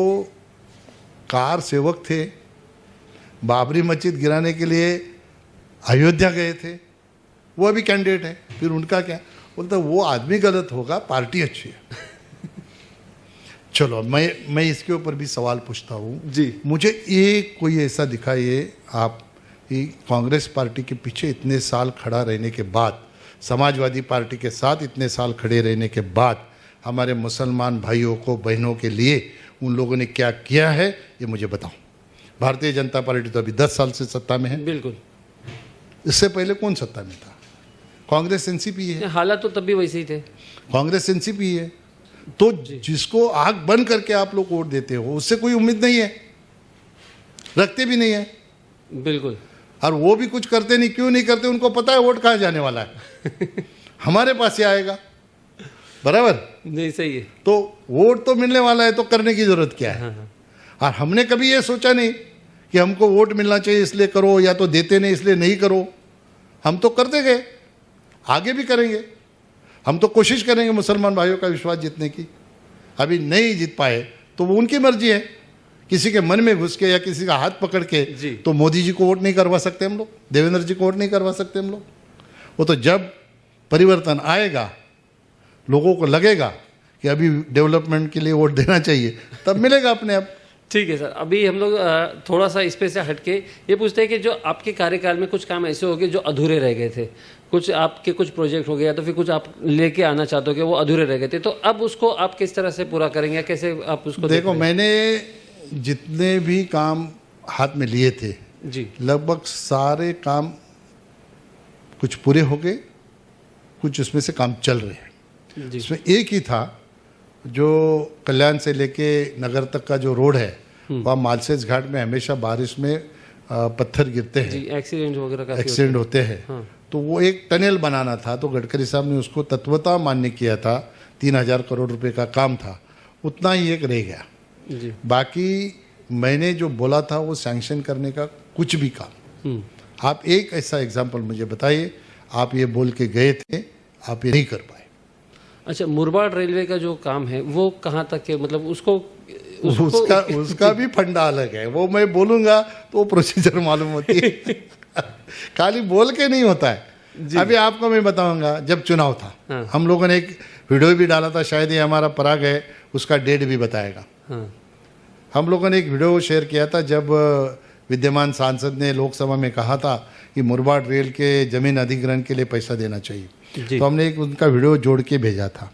कार सेवक थे, बाबरी मस्जिद गिराने के लिए अयोध्या गए थे, वो अभी कैंडिडेट है, फिर उनका क्या? बोलता वो आदमी गलत होगा, पार्टी अच्छी है। चलो मैं इसके ऊपर भी सवाल पूछता हूँ जी, मुझे एक कोई ऐसा दिखाइए आप कि कांग्रेस पार्टी के पीछे इतने साल खड़ा रहने के बाद, समाजवादी पार्टी के साथ इतने साल खड़े रहने के बाद, हमारे मुसलमान भाइयों को, बहनों के लिए उन लोगों ने क्या किया है ये मुझे बताओ। भारतीय जनता पार्टी तो अभी 10 साल से सत्ता में है, बिल्कुल। इससे पहले कौन सत्ता में था? कांग्रेस एनसीपी है, हालात तो तब भी वैसे ही थे, कांग्रेस एनसीपी है। तो जिसको आग बंद करके आप लोग वोट देते हो उससे कोई उम्मीद नहीं है, रखते भी नहीं है, बिल्कुल। और वो भी कुछ करते नहीं। क्यों नहीं करते? उनको पता है वोट कहाँ जाने वाला है, हमारे पास ही आएगा, बराबर नहीं, सही है। तो वोट तो मिलने वाला है, तो करने की जरूरत क्या है? और हमने कभी ये सोचा नहीं कि हमको वोट मिलना चाहिए इसलिए करो, या तो देते नहीं इसलिए नहीं करो। हम तो करते गए, आगे भी करेंगे। हम तो कोशिश करेंगे मुसलमान भाइयों का विश्वास जीतने की। अभी नहीं जीत पाए तो वो उनकी मर्जी है, किसी के मन में घुस के या किसी का हाथ पकड़ के तो मोदी जी को वोट नहीं करवा सकते हम लोग, देवेंद्र जी को वोट नहीं करवा सकते हम लोग। वो तो जब परिवर्तन आएगा, लोगों को लगेगा कि अभी डेवलपमेंट के लिए वोट देना चाहिए, तब मिलेगा अपने आप। ठीक है सर, अभी हम लोग थोड़ा सा इस पे से हट के ये पूछते हैं कि जो आपके कार्यकाल में कुछ काम ऐसे हो गए जो अधूरे रह गए थे, कुछ आपके कुछ प्रोजेक्ट हो गया तो फिर कुछ आप लेके आना चाहते हो कि वो अधूरे रह गए थे, तो अब उसको आप किस तरह से पूरा करेंगे, कैसे आप उसको? देखो, मैंने जितने भी काम हाथ में लिए थे जी, लगभग सारे काम कुछ पूरे हो गए, कुछ उसमें से काम चल रहे हैं। जी। इसमें एक ही था जो कल्याण से लेके नगर तक का जो रोड है वहाँ मालसेज घाट में हमेशा बारिश में पत्थर गिरते हैं, जी, एक्सीडेंट वगैरह काफी एक्सीडेंट होते हैं। हाँ। तो वो एक टनल बनाना था, तो गडकरी साहब ने उसको तत्वता मान्य किया था, 3000 करोड़ रुपए का काम था, उतना ही एक रह गया। जी। बाकी मैंने जो बोला था वो सैंक्शन करने का कुछ भी काम। आप एक ऐसा एग्जाम्पल मुझे बताइए, आप ये बोल के गए थे, आप ये नहीं कर पाए। अच्छा, मुरबाड रेलवे का जो काम है वो कहाँ तक है, मतलब उसको उसका भी फंडा अलग है, वो मैं बोलूंगा तो वो प्रोसीजर मालूम होती है। खाली बोल के नहीं होता है। अभी आपको मैं बताऊंगा, जब चुनाव था हाँ। हम लोगों ने एक वीडियो भी डाला था, शायद ये हमारा पराग है, उसका डेट भी बताएगा। हाँ। हम लोगों ने एक वीडियो शेयर किया था जब विद्यमान सांसद ने लोकसभा में कहा था कि मुरबाड रेल के जमीन अधिग्रहण के लिए पैसा देना चाहिए, जी। तो हमने एक उनका वीडियो जोड़ के भेजा था।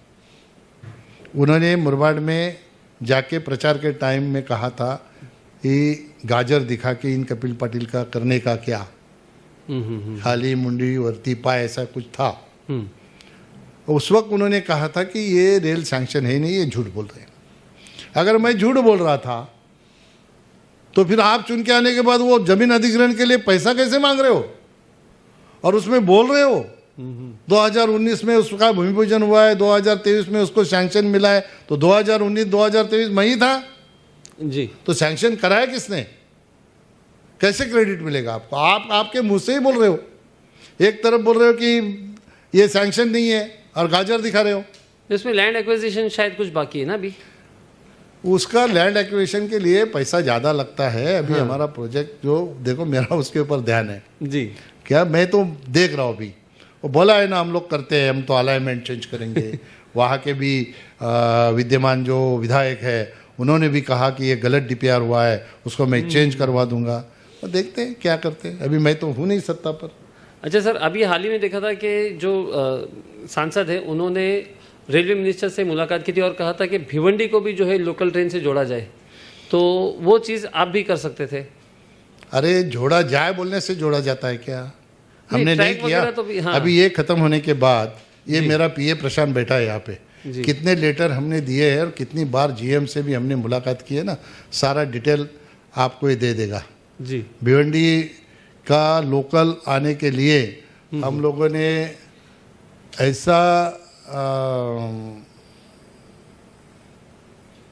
उन्होंने मुरबाड में जाके प्रचार के टाइम में कहा था कि गाजर दिखा के इन कपिल पाटिल का करने का क्या, खाली मुंडी वर्ती पाए ऐसा कुछ था। उस वक्त उन्होंने कहा था कि ये रेल सैंक्शन है नहीं, ये झूठ बोल रहे हैं। अगर मैं झूठ बोल रहा था तो फिर आप चुन के आने के बाद वो जमीन अधिग्रहण के लिए पैसा कैसे मांग रहे हो और उसमें बोल रहे हो 2019 में उसका भूमि पूजन हुआ है, 2023 में उसको सैंक्शन मिला है, तो 2019-2023 में ही था जी। तो सैंक्शन कराया किसने, कैसे क्रेडिट मिलेगा आपको? आप आपके मुंह से ही बोल रहे हो, एक तरफ बोल रहे हो कि ये सैंक्शन नहीं है और गाजर दिखा रहे हो। इसमें लैंड एक्विजिशन शायद कुछ बाकी है ना अभी। उसका लैंड एक्विजिशन के लिए पैसा ज़्यादा लगता है। अभी हाँ। हमारा प्रोजेक्ट जो देखो, मेरा उसके ऊपर ध्यान है। जी। क्या मैं तो देख रहा हूँ अभी, वो बोला है ना हम लोग करते हैं, हम तो अलाइनमेंट चेंज करेंगे। वहाँ के भी विद्यमान जो विधायक है उन्होंने भी कहा कि ये गलत डीपीआर हुआ है, उसको मैं चेंज करवा दूंगा। तो देखते हैं क्या करते हैं, अभी मैं तो हूँ नहीं सत्ता पर। अच्छा सर, अभी हाल ही में देखा था कि जो सांसद है उन्होंने रेलवे मिनिस्टर से मुलाकात की थी और कहा था कि भिवंडी को भी जो है लोकल ट्रेन से जोड़ा जाए, तो वो चीज़ आप भी कर सकते थे। अरे जोड़ा जाए बोलने से जोड़ा जाता है क्या? हमने नहीं ट्रैक किया। वगैरह तो भी, हाँ। अभी ये खत्म होने के बाद ये मेरा पीए प्रशांत बैठा है यहाँ पे, जी। कितने लेटर हमने दिए हैं और कितनी बार जीएम से भी हमने मुलाकात की है ना, सारा डिटेल आपको ये दे देगा। जी। भिवंडी का लोकल आने के लिए हम लोगों ने ऐसा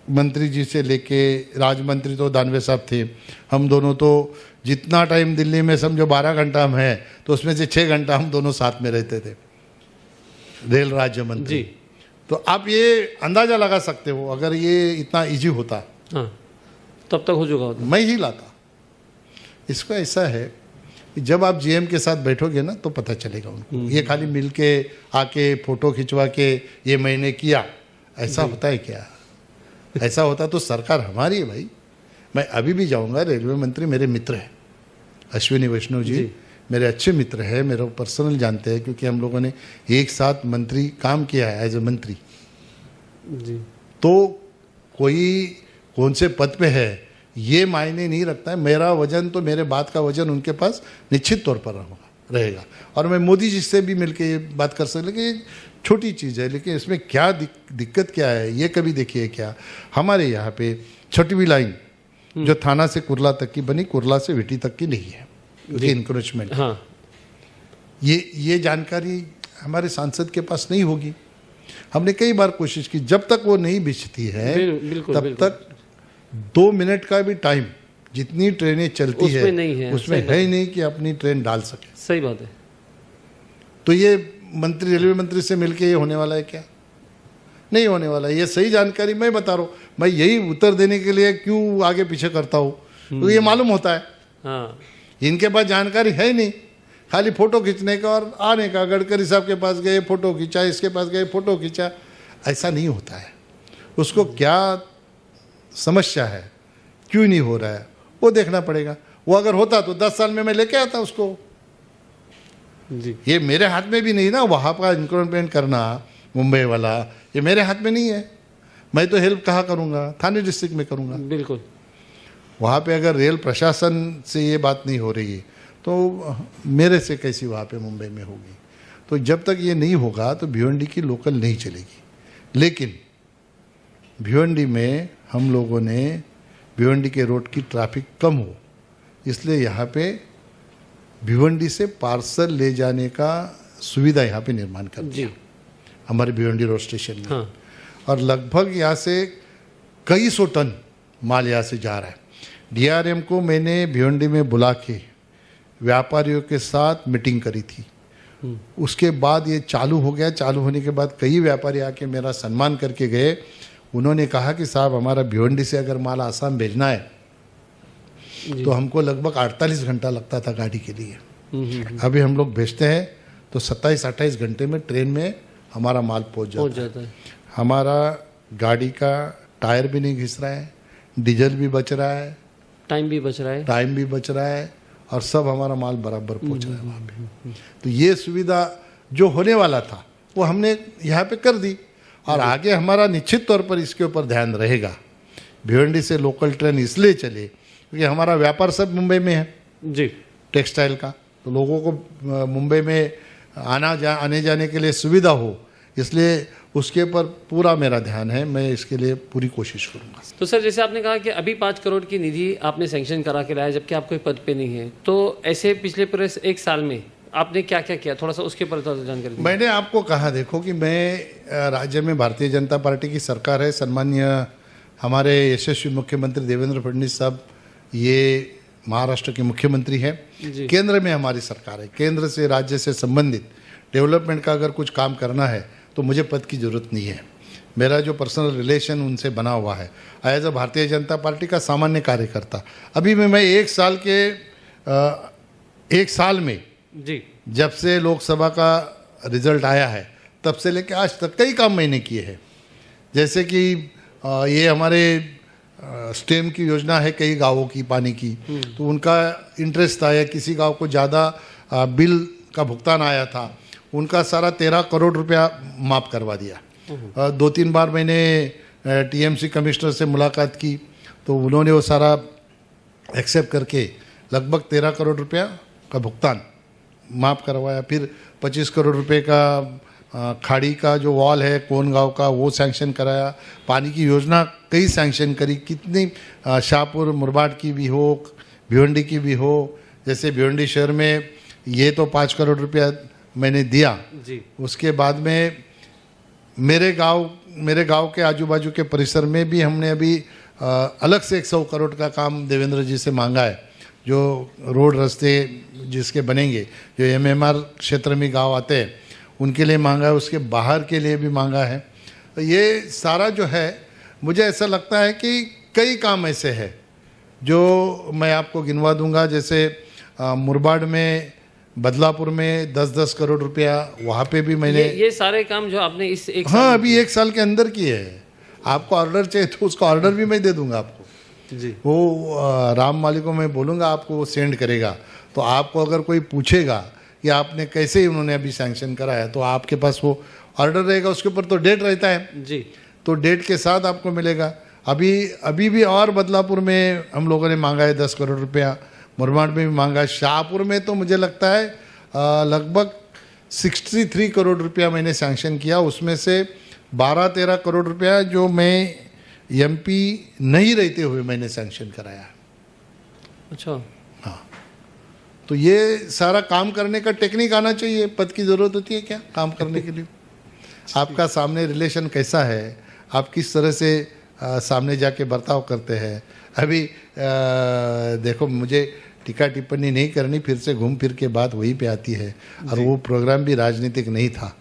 मंत्री जी से लेके, राज मंत्री तो दानवे साहब थे, हम दोनों तो जितना टाइम दिल्ली में समझो 12 घंटा हम हैं तो उसमें से 6 घंटा हम दोनों साथ में रहते थे, रेल राज्य मंत्री। जी। तो आप ये अंदाजा लगा सकते हो, अगर ये इतना इजी होता हाँ, तब तक हो चुका होता। मैं ही लाता। इसको ऐसा है कि जब आप जीएम के साथ बैठोगे ना तो पता चलेगा उनको। ये खाली मिल के आके फोटो खिंचवा के ये मैंने किया, ऐसा होता है क्या? ऐसा होता तो सरकार हमारी है भाई। मैं अभी भी जाऊंगा, रेलवे मंत्री मेरे मित्र हैं, अश्विनी वैष्णव जी मेरे अच्छे मित्र हैं, मेरे पर्सनल जानते हैं क्योंकि हम लोगों ने एक साथ मंत्री काम किया है एज ए मंत्री। जी। तो कोई कौन से पद पे है ये मायने नहीं रखता है। मेरा वजन तो, मेरे बात का वजन उनके पास निश्चित तौर पर रहेगा। और मैं मोदी जी से भी मिलके ये बात कर सकता, लेकिन ये छोटी चीज़ है, लेकिन इसमें क्या दिक्कत क्या है ये कभी देखिए। क्या हमारे यहाँ पे 6वीं लाइन जो थाना से कुर्ला तक की बनी, कुर्ला से विटी तक की नहीं है, ये इंक्रोचमेंट। हाँ। ये जानकारी हमारे सांसद के पास नहीं होगी। हमने कई बार कोशिश की, जब तक वो नहीं बिछती है बिल्कुल, तब बिल्कुल। तक 2 मिनट का भी टाइम जितनी ट्रेनें चलती उसमें है नहीं है, उसमें सही है ही नहीं कि अपनी ट्रेन डाल सके। सही बात है। तो ये मंत्री, रेलवे मंत्री से मिलके ये होने वाला है क्या? नहीं होने वाला है। ये सही जानकारी मैं बता रहा हूँ। मैं यही उत्तर देने के लिए क्यों आगे पीछे करता हूँ, तो ये मालूम होता है हाँ। इनके पास जानकारी है ही नहीं, खाली फोटो खींचने का और आने का। गडकरी साहब के पास गए फोटो खींचा, इसके पास गए फोटो खींचा, ऐसा नहीं होता है। उसको क्या समस्या है, क्यों नहीं हो रहा है, वो देखना पड़ेगा। वो अगर होता तो 10 साल में मैं लेके आता उसको। जी। ये मेरे हाथ में भी नहीं ना, वहाँ का इंक्रोचमेंट करना मुंबई वाला, ये मेरे हाथ में नहीं है। मैं तो हेल्प कहाँ करूँगा? थाने डिस्ट्रिक्ट में करूँगा। बिल्कुल। वहाँ पे अगर रेल प्रशासन से ये बात नहीं हो रही तो मेरे से कैसी वहाँ पे मुंबई में होगी? तो जब तक ये नहीं होगा तो भिवंडी की लोकल नहीं चलेगी। लेकिन भिवंडी में हम लोगों ने भिवंडी के रोड की ट्रैफिक कम हो, इसलिए यहाँ पे भिवंडी से पार्सल ले जाने का सुविधा यहाँ पे निर्माण कर दिया हमारे भिवंडी रोड स्टेशन में। हाँ। और लगभग यहाँ से कई सौ टन माल यहाँ से जा रहा है। डीआरएम को मैंने भिवंडी में बुला के व्यापारियों के साथ मीटिंग करी थी। उसके बाद ये चालू हो गया। चालू होने के बाद कई व्यापारी आके मेरा सम्मान करके गए। उन्होंने कहा कि साहब हमारा भिवंडी से अगर माल आसाम भेजना है तो हमको लगभग 48 घंटा लगता था गाड़ी के लिए। अभी हम लोग भेजते हैं तो 27-28 घंटे में ट्रेन में हमारा माल पहुंच जाता है। हमारा गाड़ी का टायर भी नहीं घिस रहा है, डीजल भी बच रहा है, टाइम भी बच रहा है और सब हमारा माल बराबर पहुंच रहा है वहाँ पे। तो ये सुविधा जो होने वाला था वो हमने यहाँ पे कर दी और आगे हमारा निश्चित तौर पर इसके ऊपर ध्यान रहेगा। भिवंडी से लोकल ट्रेन इसलिए चले क्योंकि हमारा व्यापार सब मुंबई में है जी, टेक्सटाइल का। तो लोगों को मुंबई में आने जाने के लिए सुविधा हो, इसलिए उसके ऊपर पूरा मेरा ध्यान है। मैं इसके लिए पूरी कोशिश करूंगा। तो सर, जैसे आपने कहा कि अभी 5 करोड़ की निधि आपने सैंक्शन करा के लाया जबकि आप कोई पद पे नहीं है, तो ऐसे पिछले पूरे 1 साल में आपने क्या क्या किया, थोड़ा सा उसके ऊपर जानकारी दीजिए। मैंने आपको कहा, देखो कि मैं राज्य में भारतीय जनता पार्टी की सरकार है, सम्मान्य हमारे यशस्वी मुख्यमंत्री देवेंद्र फडणवीस साहब ये महाराष्ट्र के मुख्यमंत्री हैं। केंद्र में हमारी सरकार है। केंद्र से राज्य से संबंधित डेवलपमेंट का अगर कुछ काम करना है तो मुझे पद की ज़रूरत नहीं है। मेरा जो पर्सनल रिलेशन उनसे बना हुआ है as a Bharatiya Janata party का सामान्य कार्यकर्ता। अभी मैं 1 साल में जी, जब से लोकसभा का रिजल्ट आया है तब से लेकर आज तक कई काम मैंने किए हैं। जैसे कि ये हमारे स्टेम की योजना है कई गांवों की पानी की, तो उनका इंटरेस्ट था या किसी गांव को ज़्यादा बिल का भुगतान आया था, उनका सारा 13 करोड़ रुपया माफ़ करवा दिया। 2-3 बार मैंने टीएमसी कमिश्नर से मुलाकात की तो उन्होंने वो सारा एक्सेप्ट करके लगभग 13 करोड़ रुपया का भुगतान माफ़ करवाया। फिर 25 करोड़ रुपए का खाड़ी का जो वॉल है कोन गांव का वो सैंक्शन कराया। पानी की योजना कई सैंक्शन करी, कितनी शाहपुर मुरबाड की भी हो, भिवंडी की भी हो। जैसे भिवंडी शहर में ये तो 5 करोड़ रुपया मैंने दिया जी। उसके बाद में मेरे गांव के आजू बाजू के परिसर में भी हमने अभी अलग से 100 करोड़ का काम देवेंद्र जी से मांगा है। जो रोड रास्ते जिसके बनेंगे, जो एमएमआर क्षेत्र में गांव आते हैं उनके लिए मांगा है, उसके बाहर के लिए भी मांगा है। तो ये सारा जो है मुझे ऐसा लगता है कि कई काम ऐसे हैं जो मैं आपको गिनवा दूंगा। जैसे मुरबाड में, बदलापुर में 10-10 करोड़ रुपया, वहाँ पे भी मैंने ये सारे काम जो आपने इस एक हाँ अभी 1 साल के अंदर किए हैं। आपको ऑर्डर चाहिए तो उसका ऑर्डर भी मैं दे दूंगा आपको जी। वो राम माली को मैं बोलूँगा, आपको वो सेंड करेगा। तो आपको अगर कोई पूछेगा कि आपने कैसे उन्होंने अभी सैंक्शन कराया तो आपके पास वो ऑर्डर रहेगा, उसके ऊपर तो डेट रहता है जी, तो डेट के साथ आपको मिलेगा। अभी भी और बदलापुर में हम लोगों ने मांगा है 10 करोड़ रुपया, मुरबाड में भी मांगा है। शाहपुर में तो मुझे लगता है लगभग 63 करोड़ रुपया मैंने सैंक्शन किया। उसमें से 12-13 करोड़ रुपया जो मैं एमपी नहीं रहते हुए मैंने सैंक्शन कराया। अच्छा, हाँ, तो ये सारा काम करने का टेक्निक आना चाहिए। पद की ज़रूरत होती है क्या काम करने के लिए? आपका सामने रिलेशन कैसा है, आप किस तरह से सामने जाके बर्ताव करते हैं। अभी देखो, मुझे टीका टिप्पणी नहीं करनी, फिर से घूम फिर के बात वहीं पे आती है। और वो प्रोग्राम भी राजनीतिक नहीं था,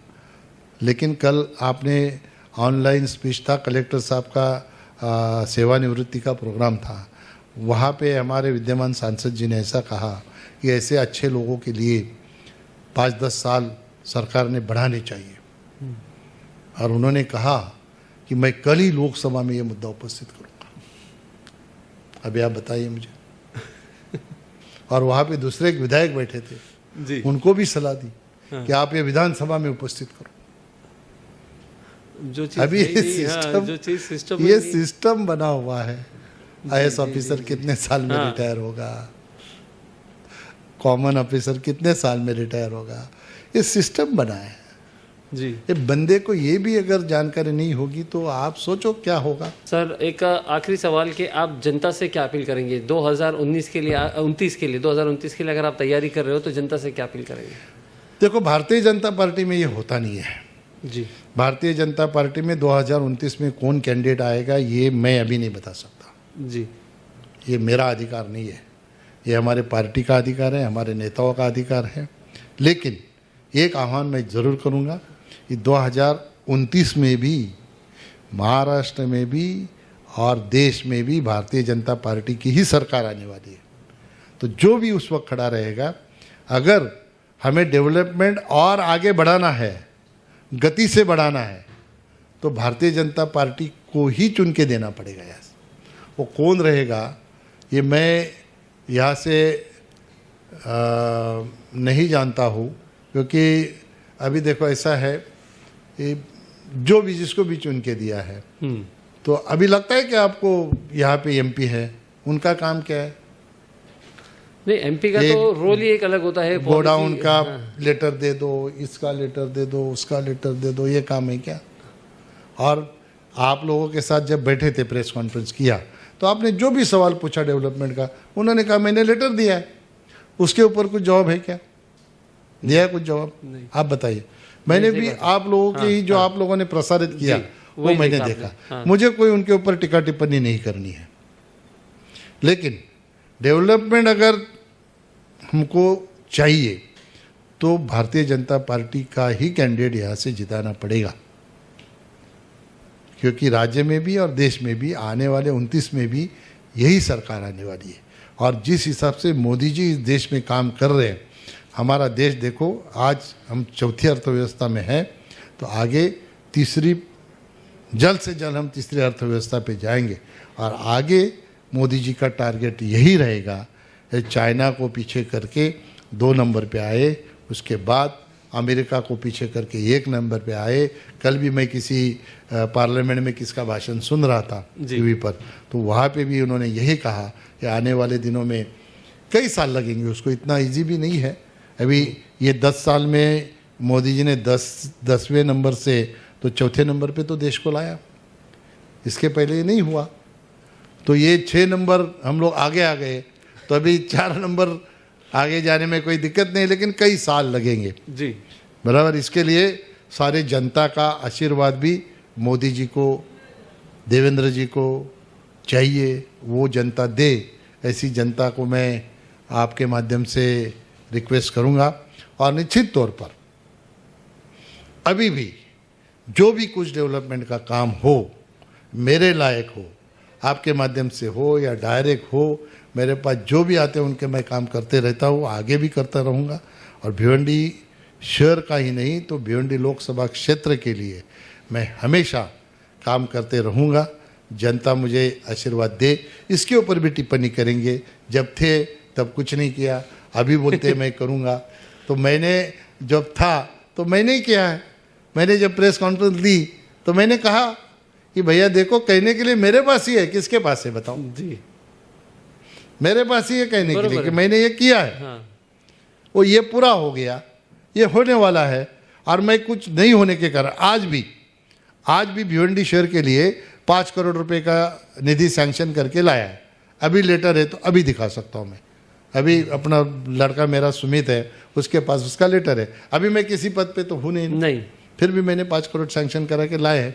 लेकिन कल आपने ऑनलाइन स्पीच था, कलेक्टर साहब का सेवानिवृत्ति का प्रोग्राम था। वहाँ पे हमारे विद्यमान सांसद जी ने ऐसा कहा कि ऐसे अच्छे लोगों के लिए 5-10 साल सरकार ने बढ़ाने चाहिए। और उन्होंने कहा कि मैं कल ही लोकसभा में ये मुद्दा उपस्थित करूँगा। अभी आप बताइए मुझे। और वहाँ पे दूसरे एक विधायक बैठे थे जी, उनको भी सलाह दी कि आप ये विधानसभा में उपस्थित करो। जो चीज अभी ये सिस्टम बना हुआ है। आईएएस ऑफिसर कितने साल में रिटायर होगा, कॉमन ऑफिसर कितने साल में रिटायर होगा, ये सिस्टम बना है। जी ये बंदे को ये भी अगर जानकारी नहीं होगी तो आप सोचो क्या होगा। सर, एक आखिरी सवाल कि आप जनता से क्या अपील करेंगे 2019 के लिए 29 के लिए 2029 के लिए अगर आप तैयारी कर रहे हो तो जनता से क्या अपील करेंगे? देखो, भारतीय जनता पार्टी में ये होता नहीं है। जी, भारतीय जनता पार्टी में 2029 में कौन कैंडिडेट आएगा ये मैं अभी नहीं बता सकता। जी, ये मेरा अधिकार नहीं है, ये हमारे पार्टी का अधिकार है, हमारे नेताओं का अधिकार है। लेकिन एक आह्वान मैं ज़रूर करूँगा कि 2029 में भी महाराष्ट्र में भी और देश में भी भारतीय जनता पार्टी की ही सरकार आने वाली है। तो जो भी उस वक्त खड़ा रहेगा, अगर हमें डेवलपमेंट और आगे बढ़ाना है, गति से बढ़ाना है, तो भारतीय जनता पार्टी को ही चुन के देना पड़ेगा। यार वो कौन रहेगा ये मैं यहाँ से नहीं जानता हूँ, क्योंकि अभी देखो ऐसा है कि जो भी जिसको भी चुन के दिया है तो अभी लगता है कि आपको यहाँ पे एमपी है, उनका काम क्या है? नहीं, एमपी का तो रोल ही एक अलग होता है। गोडाउन policy- का हाँ, लेटर दे दो, इसका लेटर दे दो, उसका लेटर दे दो, ये काम है क्या? और आप लोगों के साथ जब बैठे थे, प्रेस कॉन्फ्रेंस किया, तो आपने जो भी सवाल पूछा डेवलपमेंट का, उन्होंने कहा मैंने लेटर दिया है, उसके ऊपर कुछ जवाब है क्या? दिया है कुछ जवाब? आप बताइए। मैंने भी आप लोगों के ही जो आप लोगों ने प्रसारित किया वो वही मैंने देखा देखा। आपने, हाँ। मुझे कोई उनके ऊपर टिक्का टिप्पणी नहीं करनी है, लेकिन डेवलपमेंट अगर हमको चाहिए तो भारतीय जनता पार्टी का ही कैंडिडेट यहाँ से जिताना पड़ेगा, क्योंकि राज्य में भी और देश में भी आने वाले 29 में भी यही सरकार आने वाली है। और जिस हिसाब से मोदी जी इस देश में काम कर रहे हैं, हमारा देश देखो, आज हम चौथी अर्थव्यवस्था में हैं, तो आगे तीसरी, जल्द से जल्द हम तीसरी अर्थव्यवस्था पे जाएंगे। और आगे मोदी जी का टारगेट यही रहेगा, चाइना को पीछे करके 2 नंबर पे आए, उसके बाद अमेरिका को पीछे करके 1 नंबर पे आए। कल भी मैं किसी पार्लियामेंट में किसका भाषण सुन रहा था टीवी पर, तो वहाँ पे भी उन्होंने यही कहा कि आने वाले दिनों में कई साल लगेंगे, उसको इतना इजी भी नहीं है। अभी ये 10 साल में मोदी जी ने 10वें नंबर से तो चौथे नंबर पे तो देश को लाया, इसके पहले ये नहीं हुआ। तो ये 6 नंबर हम लोग आगे आ गए, तो अभी 4 नंबर आगे जाने में कोई दिक्कत नहीं, लेकिन कई साल लगेंगे। जी, बराबर। इसके लिए सारे जनता का आशीर्वाद भी मोदी जी को, देवेंद्र जी को चाहिए, वो जनता दे। ऐसी जनता को मैं आपके माध्यम से रिक्वेस्ट करूंगा। और निश्चित तौर पर अभी भी जो भी कुछ डेवलपमेंट का काम हो, मेरे लायक हो, आपके माध्यम से हो या डायरेक्ट हो, मेरे पास जो भी आते हैं उनके मैं काम करते रहता हूँ, आगे भी करता रहूँगा। और भिवंडी शहर का ही नहीं तो भिवंडी लोकसभा क्षेत्र के लिए मैं हमेशा काम करते रहूँगा। जनता मुझे आशीर्वाद दे, इसके ऊपर भी टिप्पणी करेंगे। जब थे तब कुछ नहीं किया, अभी बोलते मैं करूँगा। तो मैंने जब था तो मैंने ही किया है। मैंने जब प्रेस कॉन्फ्रेंस दी तो मैंने कहा कि भैया देखो, कहने के लिए मेरे पास ही है, किसके पास है बताओ? जी, मेरे पास ही है कहने के लिए बरोबर कि है। मैंने ये किया है। हाँ, वो ये पूरा हो गया, ये होने वाला है। और मैं कुछ नहीं होने के कारण आज भी भिवंडी शहर के लिए 5 करोड़ रुपए का निधि सैंक्शन करके लाया है। अभी लेटर है तो अभी दिखा सकता हूँ मैं। अभी अपना लड़का मेरा सुमित है, उसके पास उसका लेटर है। अभी मैं किसी पद पे तो हूँ नहीं, फिर भी मैंने 5 करोड़ सैंक्शन करा के लाए हैं,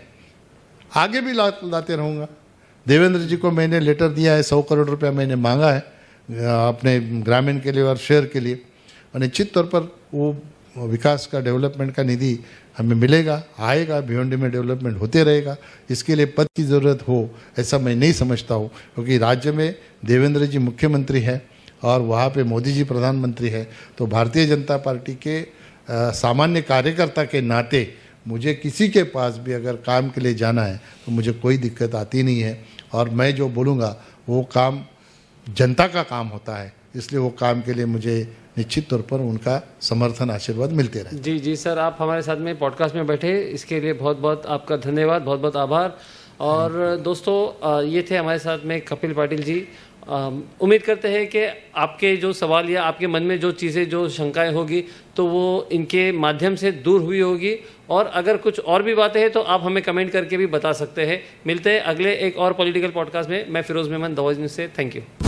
आगे भी लाते रहूँगा। देवेंद्र जी को मैंने लेटर दिया है, 100 करोड़ रुपया मैंने मांगा है अपने ग्रामीण के लिए और शहर के लिए। और निश्चित तौर पर वो विकास का, डेवलपमेंट का निधि हमें मिलेगा, आएगा, भिवंडी में डेवलपमेंट होते रहेगा। इसके लिए पद की ज़रूरत हो ऐसा मैं नहीं समझता हूँ, क्योंकि राज्य में देवेंद्र जी मुख्यमंत्री है और वहाँ पे मोदी जी प्रधानमंत्री है। तो भारतीय जनता पार्टी के सामान्य कार्यकर्ता के नाते मुझे किसी के पास भी अगर काम के लिए जाना है तो मुझे कोई दिक्कत आती नहीं है। और मैं जो बोलूँगा वो काम जनता का काम होता है, इसलिए वो काम के लिए मुझे निश्चित तौर पर उनका समर्थन, आशीर्वाद मिलते रहे। जी जी सर, आप हमारे साथ में पॉडकास्ट में बैठे, इसके लिए बहुत बहुत आपका धन्यवाद, बहुत बहुत आभार। और दोस्तों, ये थे हमारे साथ में कपिल पाटिल जी, उम्मीद करते हैं कि आपके जो सवाल या आपके मन में जो चीज़ें जो शंकाएं होगी तो वो इनके माध्यम से दूर हुई होगी, और अगर कुछ और भी बातें हैं तो आप हमें कमेंट करके भी बता सकते हैं। मिलते हैं अगले एक और पॉलिटिकल पॉडकास्ट में। मैं Firoz Memon, the voice news से। Thank you.